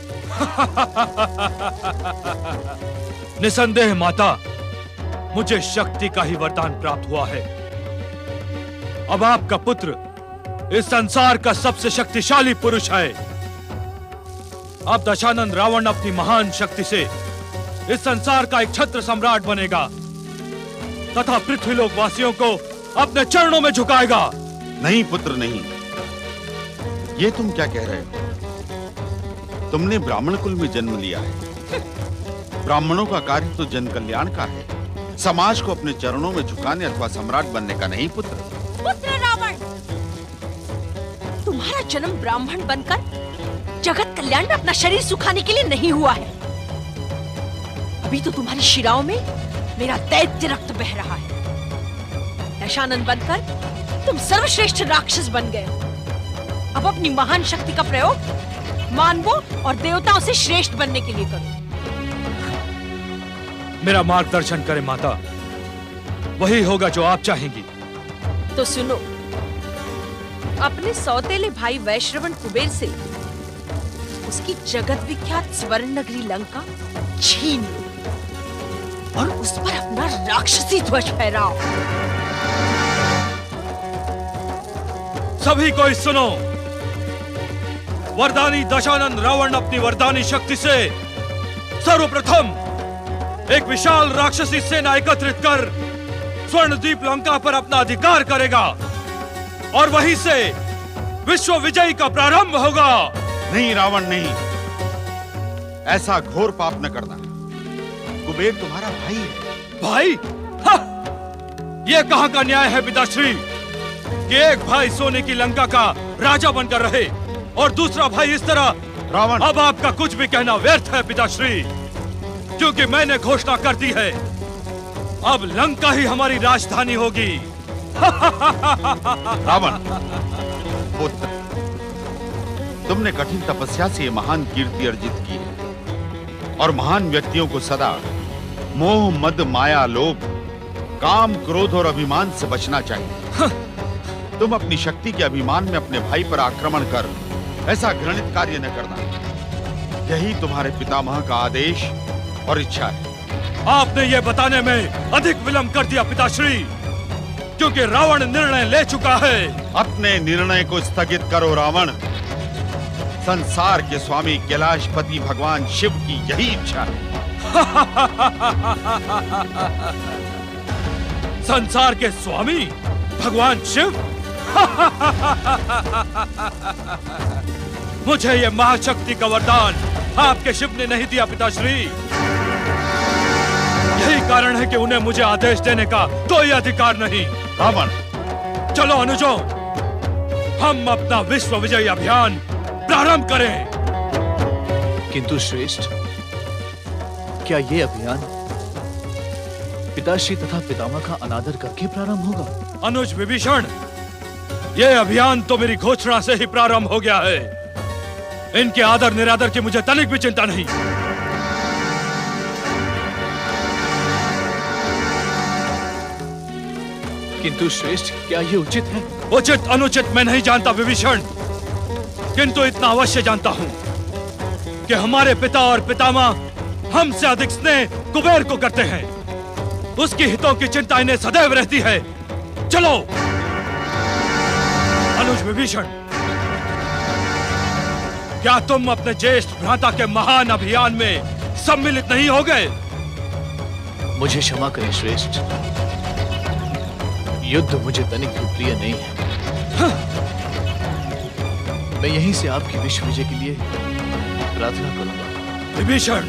निसंदेह माता, मुझे शक्ति का ही वरदान प्राप्त हुआ है। अब आपका पुत्र इस संसार का सबसे शक्तिशाली पुरुष है। अब दशानन रावण अपनी महान शक्ति से इस संसार का एक छत्र सम्राट बनेगा तथा पृथ्वीलोक वासियों को अपने चरणों में झुकाएगा।
नहीं पुत्र, नहीं। ये तुम क्या कह रहे हो? तुमने ब्राह्मण कुल में जन्म लिया है। ब्राह्मणों का कार्य तो जन कल्याण का है, समाज को अपने चरणों में झुकाने अथवा सम्राट बनने का नहीं। पुत्र
रावण, तुम्हारा जन्म ब्राह्मण बनकर जगत कल्याण में अपना शरीर सुखाने के लिए नहीं हुआ है। अभी तो तुम्हारी शिराओं में मेरा दैत्य रक्त बह रहा है। दशानन बनकर तुम सर्वश्रेष्ठ राक्षस बन गए। अब अपनी महान शक्ति का प्रयोग मानवों और देवताओं से श्रेष्ठ बनने के लिए करो।
मेरा मार्गदर्शन करें माता, वही होगा जो आप चाहेंगी।
तो सुनो, अपने सौतेले भाई वैश्रवण कुबेर से उसकी जगत विख्यात स्वर्ण नगरी लंका छीन लो और उस पर अपना राक्षसी ध्वज फहराओ।
सभी कोई सुनो, वरदानी दशानन रावण अपनी वरदानी शक्ति से सर्वप्रथम एक विशाल राक्षसी सेना एकत्रित कर स्वर्णद्वीप लंका पर अपना अधिकार करेगा और वहीं से विश्व विजय का प्रारंभ होगा।
नहीं रावण नहीं, ऐसा घोर पाप न करना। कुबेर तुम्हारा भाई है।
भाई? यह कहां का न्याय है पिताश्री कि एक भाई सोने की लंका का राजा बनकर रहे और दूसरा भाई इस तरह?
रावण,
अब आपका कुछ भी कहना व्यर्थ है पिताश्री, क्योंकि मैंने घोषणा कर दी है, अब लंका ही हमारी राजधानी होगी।
रावण पुत्र, तुमने कठिन तपस्या से महान कीर्ति अर्जित की है और महान व्यक्तियों को सदा मोह मद माया लोभ काम क्रोध और अभिमान से बचना चाहिए। तुम अपनी शक्ति के अभिमान में अपने भाई पर आक्रमण कर ऐसा घृणित कार्य न करना। यही तुम्हारे पितामह का आदेश और इच्छा है।
आपने ये बताने में अधिक विलंब कर दिया पिताश्री, क्योंकि रावण निर्णय ले चुका है।
अपने निर्णय को स्थगित करो रावण। संसार के स्वामी कैलाशपति भगवान शिव की यही इच्छा है।
संसार के स्वामी भगवान शिव? मुझे ये महाशक्ति का वरदान आपके शिव ने नहीं दिया पिताश्री। यही कारण है कि उन्हें मुझे आदेश देने का कोई अधिकार नहीं।
रावण,
चलो अनुजों, हम अपना विश्व विजय अभियान प्रारंभ करें।
किंतु श्रेष्ठ, क्या ये अभियान पिताश्री तथा पितामह का अनादर करके प्रारंभ होगा?
अनुज विभीषण, ये अभियान तो मेरी घोषणा से ही प्रारंभ हो गया है। इनके आदर निरादर की मुझे तनिक भी चिंता नहीं।
किंतु श्रेष्ठ, क्या ये उचित है?
उचित अनुचित मैं नहीं जानता विभीषण, किंतु इतना अवश्य जानता हूं कि हमारे पिता और पितामह हमसे अधिक स्नेह कुबेर को करते हैं। उसकी हितों की चिंता इन्हें सदैव रहती है। चलो अनुज विभीषण, क्या तुम अपने ज्येष्ठ भ्राता के महान अभियान में सम्मिलित नहीं हो गए?
मुझे क्षमा करें श्रेष्ठ, युद्ध मुझे तनिक भी प्रिय नहीं है। मैं यहीं से आपकी विश्व विजय के लिए प्रार्थना करूंगा।
विभीषण,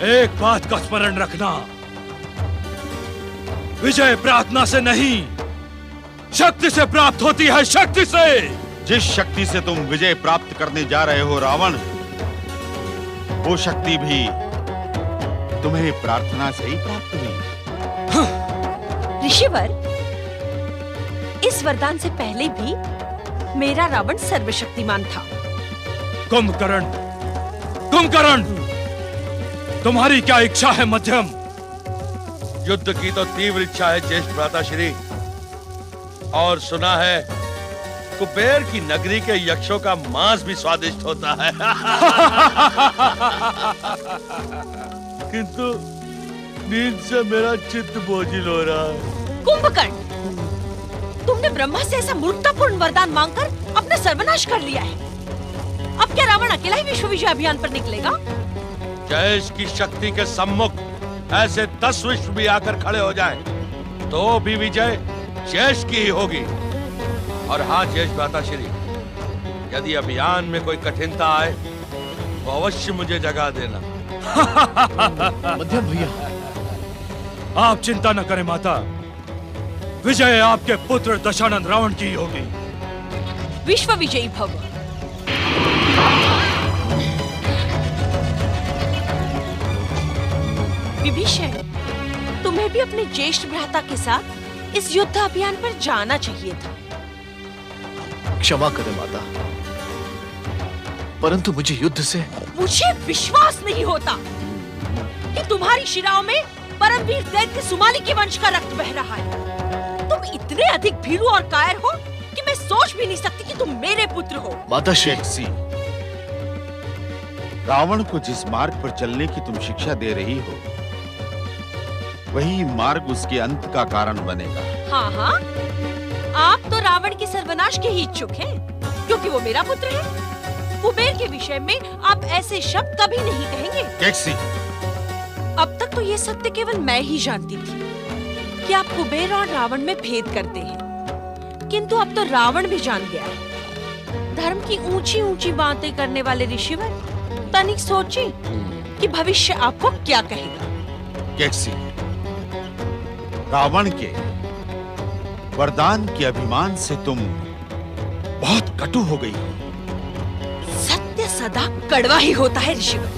एक बात का स्मरण रखना, विजय प्रार्थना से नहीं, शक्ति से प्राप्त होती है, शक्ति से।
जिस शक्ति से तुम विजय प्राप्त करने जा रहे हो रावण, वो शक्ति भी तुम्हें प्रार्थना से ही प्राप्त हुई।
ऋषिवर, इस वरदान से पहले भी मेरा रावण सर्वशक्तिमान था।
कुंभकर्ण, कुंभकर्ण, तुम्हारी क्या इच्छा है मध्यम?
युद्ध की तो तीव्र इच्छा है ज्येष्ठ भ्राता श्री, और सुना है कुबेर की नगरी के यक्षों का मांस भी स्वादिष्ट होता है। किंतु नींद से मेरा चित्त बोझिल हो रहा है।
कुंभकर्ण, तुमने ब्रह्मा से ऐसा मूर्खतापूर्ण वरदान मांगकर अपना सर्वनाश कर लिया है। अब क्या रावण अकेला ही विश्व विजय अभियान पर निकलेगा?
जयेश की शक्ति के सम्मुख ऐसे 10 विश्व भी आकर खड़े हो जाएं, तो भी विजय जयेश की ही होगी। और हाँ ज्येष्ठ भ्राता श्री, यदि अभियान में कोई कठिनता आए तो अवश्य मुझे जगा देना।
मध्यम भैया,
आप चिंता न करें माता, विजय आपके पुत्र दशानन रावण की होगी।
विश्व विजयी भव। विभीषण, तुम्हें भी अपने ज्येष्ठ भ्राता के साथ इस युद्ध अभियान पर जाना चाहिए था।
क्षमा करें माता, परंतु मुझे युद्ध से
मुझे विश्वास नहीं होता कि तुम्हारी शिराओं में परमवीर दैत्य सुमाली के वंश का रक्त बह रहा है। तुम
इतने अधिक भीरू और कायर हो कि मैं सोच भी नहीं सकती कि तुम मेरे पुत्र हो।
माता कैकसी, रावण को जिस मार्ग पर चलने की तुम शिक्षा दे रही हो, वही मार्ग उसके अंत का कारण बनेगा।
हाँ हाँ, आप तो रावण के सर्वनाश के ही इच्छुक हैं, क्योंकि वो मेरा पुत्र है। कुबेर के विषय में आप ऐसे शब्द कभी नहीं कहेंगे।
कैकसी,
अब तक तो ये सत्य केवल मैं ही जानती थी कि आप कुबेर और रावण में भेद करते हैं, किंतु अब तो रावण भी जान गया है। धर्म की ऊंची ऊंची बातें करने वाले ऋषिवर, तनिक सोचिए कि भविष्य आपको क्या कहेगा।
कैकसी, रावण के वरदान के अभिमान से तुम बहुत कटु हो गई हो।
सत्य सदा कड़वा ही होता है ऋषिवर।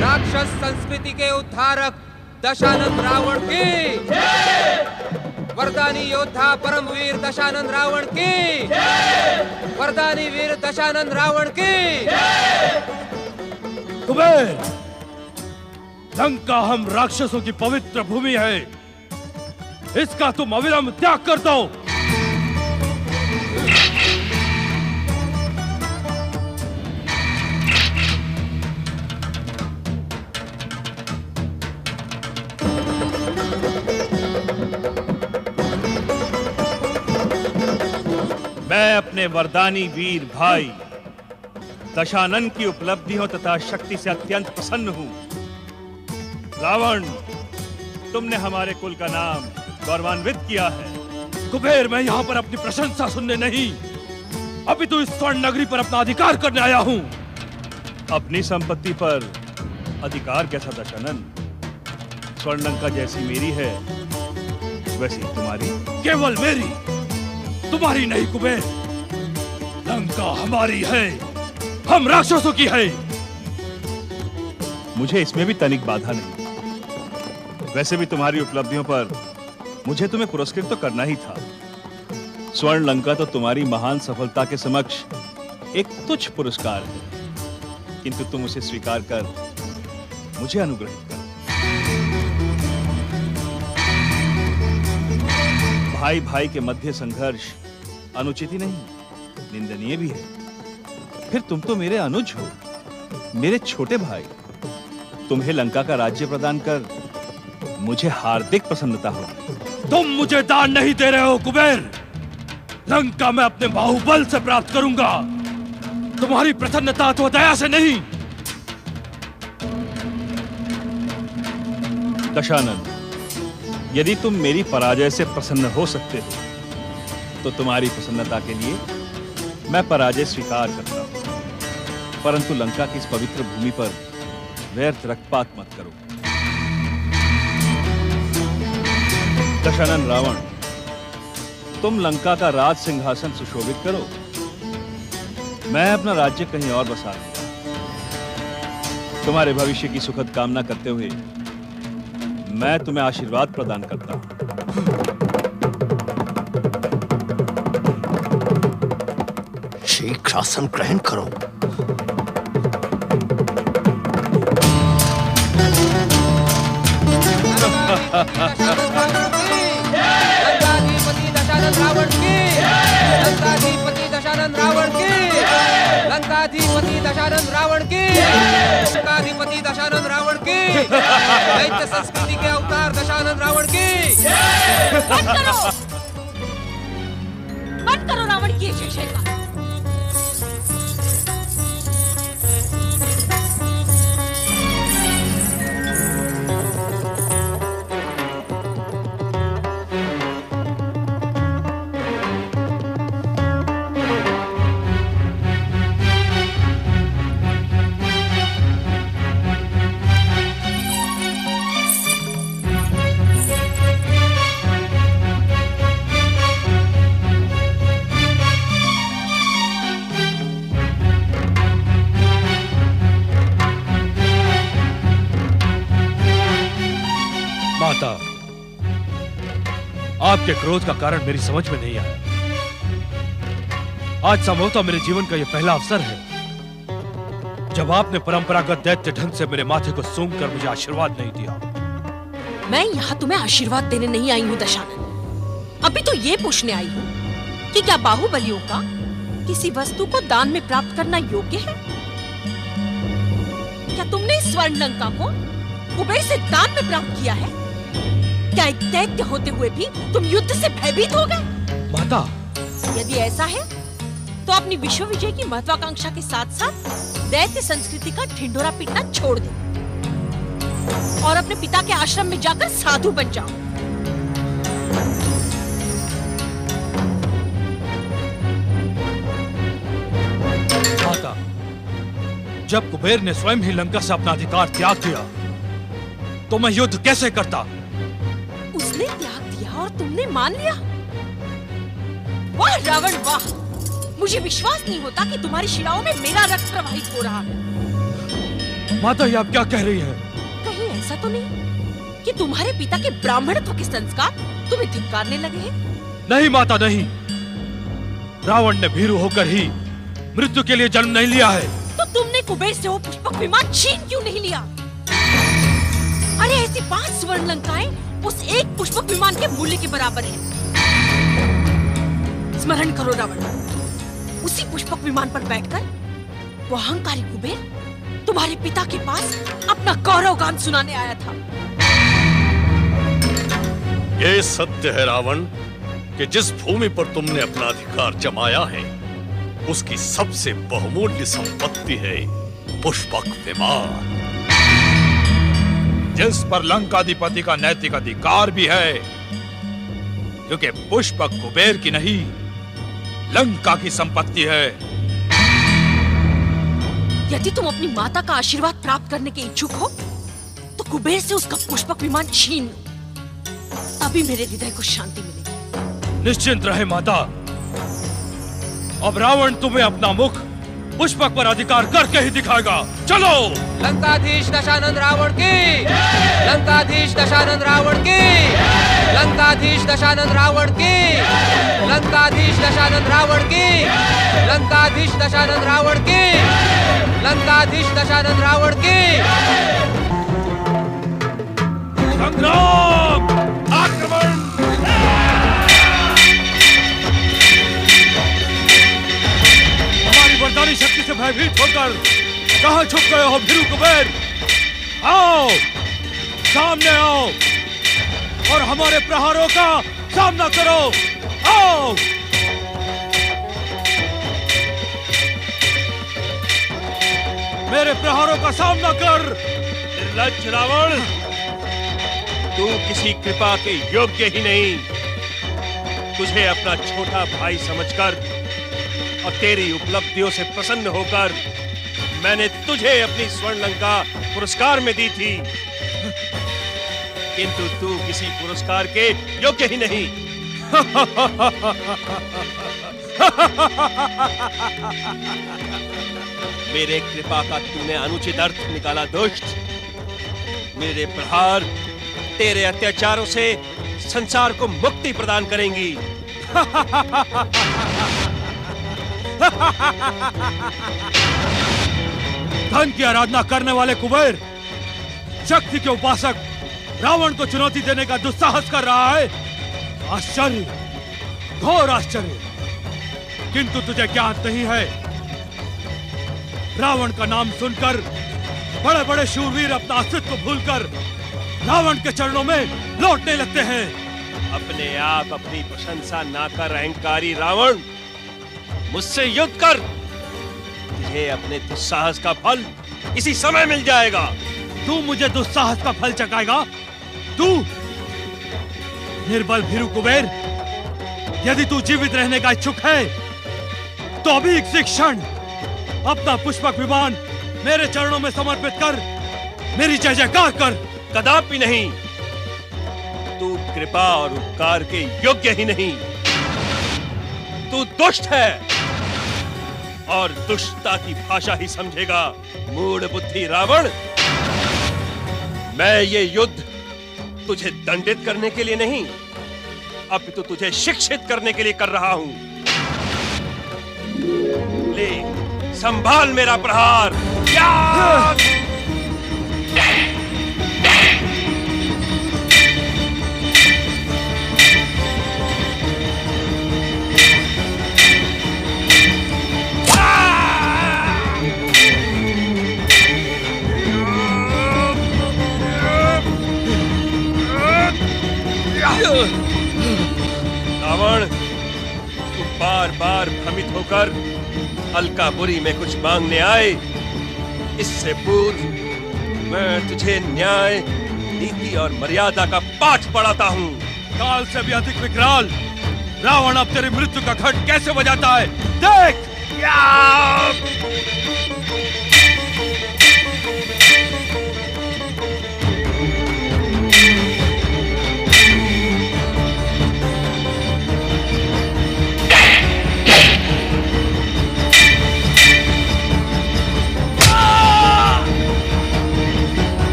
राक्षस संस्कृति के उद्धारक दशानन रावण की, वरदानी योद्धा परमवीर दशानन रावण की, वरदानी वीर दशानन रावण की।
कुबेर, लंका हम राक्षसों की पवित्र भूमि है, इसका तुम अविलंब त्याग कर दो। मैं अपने वरदानी वीर भाई दशानन की उपलब्धियों तथा शक्ति से अत्यंत प्रसन्न हूं। रावण, तुमने हमारे कुल का नाम गौरवान्वित किया है। कुबेर, मैं यहाँ पर अपनी प्रशंसा सुनने नहीं, अभी तो इस स्वर्ण नगरी पर अपना अधिकार करने आया हूँ।
अपनी संपत्ति पर अधिकार कैसा दशानन? स्वर्ण लंका जैसी मेरी है, वैसी तुम्हारी।
केवल मेरी, तुम्हारी नहीं कुबेर। लंका हमारी है, हम राक्षसों की है।
मुझे इसमें भी तनिक बाधा नहीं। वैसे भी तुम्हारी उपलब्धियों पर मुझे तुम्हें पुरस्कृत तो करना ही था। स्वर्ण लंका तो तुम्हारी महान सफलता के समक्ष एक तुच्छ पुरस्कार है, किंतु तुम उसे स्वीकार कर मुझे अनुग्रहित करो। भाई भाई के मध्य संघर्ष अनुचित ही नहीं, निंदनीय भी है। फिर तुम तो मेरे अनुज हो, मेरे छोटे भाई। तुम्हें लंका का राज्य प्रदान कर मुझे हार्दिक प्रसन्नता होगी।
तुम मुझे दान नहीं दे रहे हो कुबेर। लंका मैं अपने बाहुबल से प्राप्त करूंगा, तुम्हारी प्रसन्नता अथवा दया से नहीं।
दशानन, यदि तुम मेरी पराजय से प्रसन्न हो सकते हो, तो तुम्हारी प्रसन्नता के लिए मैं पराजय स्वीकार करता हूं। परंतु लंका की इस पवित्र भूमि पर व्यर्थ रक्तपात मत करो। दशानन रावण, तुम लंका का राज सिंहासन सुशोभित करो, मैं अपना राज्य कहीं और बसा लूंगा। तुम्हारे भविष्य की सुखद कामना करते हुए मैं तुम्हें आशीर्वाद प्रदान करता हूं।
शीघ्र आसन ग्रहण करो।
लंकाधिपति दशानन रावण की, लंकाधिपति दशानन रावण की, लंकाधिपति दशानन रावण की, लंकाधिपति दशानन रावण की, दैत्य संस्कृति के अवतार दशानन रावण की।
बंद करो रावण की जय जयकार।
माता, आपके क्रोध का कारण मेरी समझ में नहीं आया। आज संभवतः मेरे जीवन का यह पहला अवसर है जब आपने परंपरागत दैत्य ढंग से मेरे माथे को सूंघ कर मुझे आशीर्वाद नहीं दिया।
मैं यहाँ तुम्हें आशीर्वाद देने नहीं आई हूँ दशानन। अभी तो ये पूछने आई हूँ कि क्या बाहुबलियों का किसी वस्तु को दान में प्राप्त करना योग्य है? क्या तुमने इस स्वर्ण लंका को कुबेर से दान में प्राप्त किया है? क्या एक दैत्य होते हुए भी तुम युद्ध से भयभीत हो गए?
माता,
यदि ऐसा है तो अपनी विश्व विजय की महत्वाकांक्षा के साथ साथ दैत्य संस्कृति का ढिंढोरा पीटना छोड़ दो और अपने पिता के आश्रम में जाकर साधु बन जाओ।
माता, जब कुबेर ने स्वयं ही लंका से अपना अधिकार त्याग दिया तो मैं युद्ध कैसे करता?
उसने त्याग दिया और तुमने मान लिया? वाह रावण वाह! मुझे विश्वास नहीं होता कि तुम्हारी शिराओं में मेरा रक्त प्रवाहित हो रहा है।
माता, ये आप क्या कह रही हैं?
कहीं ऐसा तो नहीं कि तुम्हारे पिता के ब्राह्मणत्व के संस्कार तुम्हें धिक्कारने लगे हैं?
नहीं माता, नहीं। रावण ने भीरू होकर ही मृत्यु के लिए जन्म नहीं लिया है।
तो तुमने कुबेर से वो पुष्पक विमान छीन क्यों नहीं लिया? अरे ऐसी 5 स्वर्ण लंकाएं उस एक पुष्पक विमान के मूल्य के बराबर है। स्मरण करो रावण, उसी पुष्पक विमान पर बैठकर वो अहंकारी कुबेर तुम्हारे पिता के पास अपना गौरव गान सुनाने आया था।
ये सत्य है रावण कि जिस भूमि पर तुमने अपना अधिकार जमाया है उसकी सबसे बहुमूल्य संपत्ति है पुष्पक विमान,
जिस पर लंकाधिपति का नैतिक अधिकार भी है, क्योंकि पुष्पक कुबेर की नहीं लंका की संपत्ति है।
यदि तुम अपनी माता का आशीर्वाद प्राप्त करने के इच्छुक हो तो कुबेर से उसका पुष्पक विमान छीन लो, तभी मेरे हृदय को शांति मिलेगी।
निश्चिंत रहे माता, अब रावण तुम्हें अपना मुख पुष्पक पर अधिकार करके ही दिखाएगा। चलो।
लंकाधीश दशानन रावण की, लंकाधीश दशानन रावण की, लंकाधीश दशानन रावण की, लंकाधीश दशानन रावण की, लंकाधीश दशानन रावण की, लंकाधीश दशानन रावण की।
संग्राम, आक्रमण।
वरदानी शक्ति से भयभीत होकर कहां छुप गए हो भीरू कुबेर? आओ, सामने आओ और हमारे प्रहारों का सामना करो। आओ। मेरे प्रहारों का सामना कर।
निर्लज्ज रावण, तू किसी कृपा के योग्य ही नहीं। तुझे अपना छोटा भाई समझकर और तेरी उपलब्धियों से प्रसन्न होकर मैंने तुझे अपनी स्वर्ण लंका पुरस्कार में दी थी, किंतु तू किसी पुरस्कार के योग्य ही नहीं। मेरे कृपा का तूने अनुचित अर्थ निकाला दुष्ट। मेरे प्रहार तेरे अत्याचारों से संसार को मुक्ति प्रदान करेंगी।
धन की आराधना करने वाले कुबेर शक्ति के उपासक रावण को चुनौती देने का दुस्साहस कर रहा है। आश्चर्य, घोर आश्चर्य। किंतु तुझे ज्ञान नहीं है, रावण का नाम सुनकर बड़े बड़े शूरवीर अपना अस्तित्व भूलकर रावण के चरणों में लौटने लगते हैं।
अपने आप अपनी प्रशंसा ना कर अहंकारी रावण, मुझसे युद्ध कर। तुझे अपने दुस्साहस का फल इसी समय मिल जाएगा।
तू मुझे दुस्साहस का फल चखाएगा? तू निर्बल भीरू कुबेर, यदि तू जीवित रहने का इच्छुक है तो अभी इसी क्षण अपना पुष्पक विमान मेरे चरणों में समर्पित कर मेरी जय जयकार कर।
कदापि नहीं। तू कृपा और उपकार के योग्य ही नहीं। तू दुष्ट है और दुष्टता की भाषा ही समझेगा। मूढ़ बुद्धि रावण, मैं ये युद्ध तुझे दंडित करने के लिए नहीं, अपितु तुझे शिक्षित करने के लिए कर रहा हूं। ले, संभाल मेरा प्रहार। रावण, तू बार बार भ्रमित होकर अलकापुरी में कुछ मांगने आए। इससे पूर्व मैं तुझे न्याय, नीति और मर्यादा का पाठ पढ़ाता हूँ।
काल से भी अधिक विकराल रावण अब तेरी मृत्यु का घंट कैसे बजाता है, देख।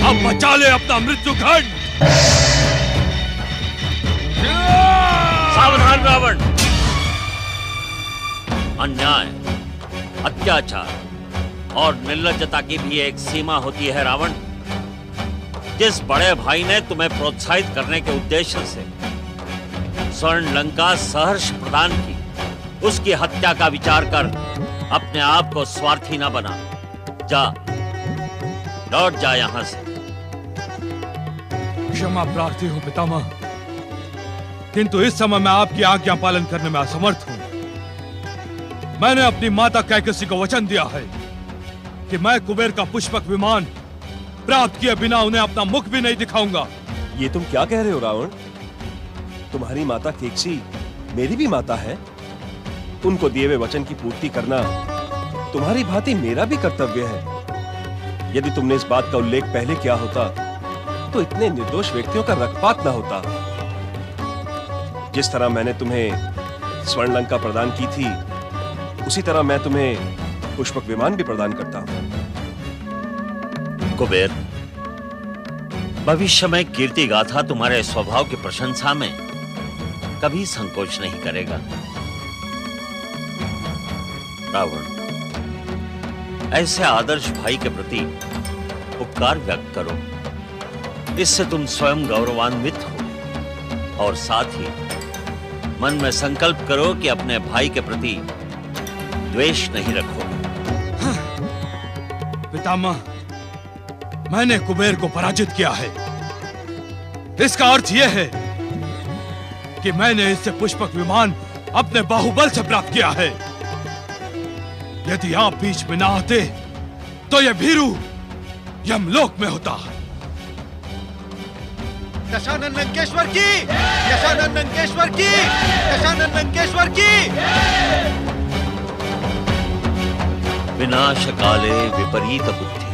अब बचा ले अपना मृत्यु घंट।
सावधान रावण। अन्याय, अत्याचार और निर्लज्जता की भी एक सीमा होती है रावण। जिस बड़े भाई ने तुम्हें प्रोत्साहित करने के उद्देश्य से स्वर्ण लंका सहर्ष प्रदान की, उसकी हत्या का विचार कर अपने आप को स्वार्थी न बना। जा, लौट जा यहां से।
क्षमा प्रार्थी हूं पितामह, किंतु इस समय मैं आपकी आज्ञा पालन करने में असमर्थ हूं। मैंने अपनी माता कैकसी को वचन दिया है कि मैं कुबेर का पुष्पक विमान प्राप्त किए बिना उन्हें अपना मुख भी नहीं दिखाऊंगा।
ये तुम क्या कह रहे हो रावण? तुम्हारी माता केकसी मेरी भी माता है। उनको दिए हुए वचन की पूर्ति करना तुम्हारी भांति मेरा भी कर्तव्य है। यदि तुमने इस बात का उल्लेख पहले किया होता तो इतने निर्दोष व्यक्तियों का रक्तपात न होता। जिस तरह मैंने तुम्हें स्वर्ण लंका प्रदान की थी, उसी तरह मैं तुम्हें पुष्पक विमान भी प्रदान करता हूं।
कुबेर, भविष्य में कीर्ति गाथा तुम्हारे स्वभाव की प्रशंसा में कभी संकोच नहीं करेगा। रावण, ऐसे आदर्श भाई के प्रति उपकार व्यक्त करो। इससे तुम स्वयं गौरवान्वित हो और साथ ही मन में संकल्प करो कि अपने भाई के प्रति द्वेष नहीं रखोगे।
पितामह, मैंने कुबेर को पराजित किया है। इसका अर्थ यह है कि मैंने इससे पुष्पक विमान अपने बाहुबल से प्राप्त किया है। यदि आप बीच में ना आते तो यह भीरू यमलोक में होता।
दशानन लंकेश्वर की, दशानन लंकेश्वर की, दशानन लंकेश्वर की।
विनाश काले विपरीत बुद्धि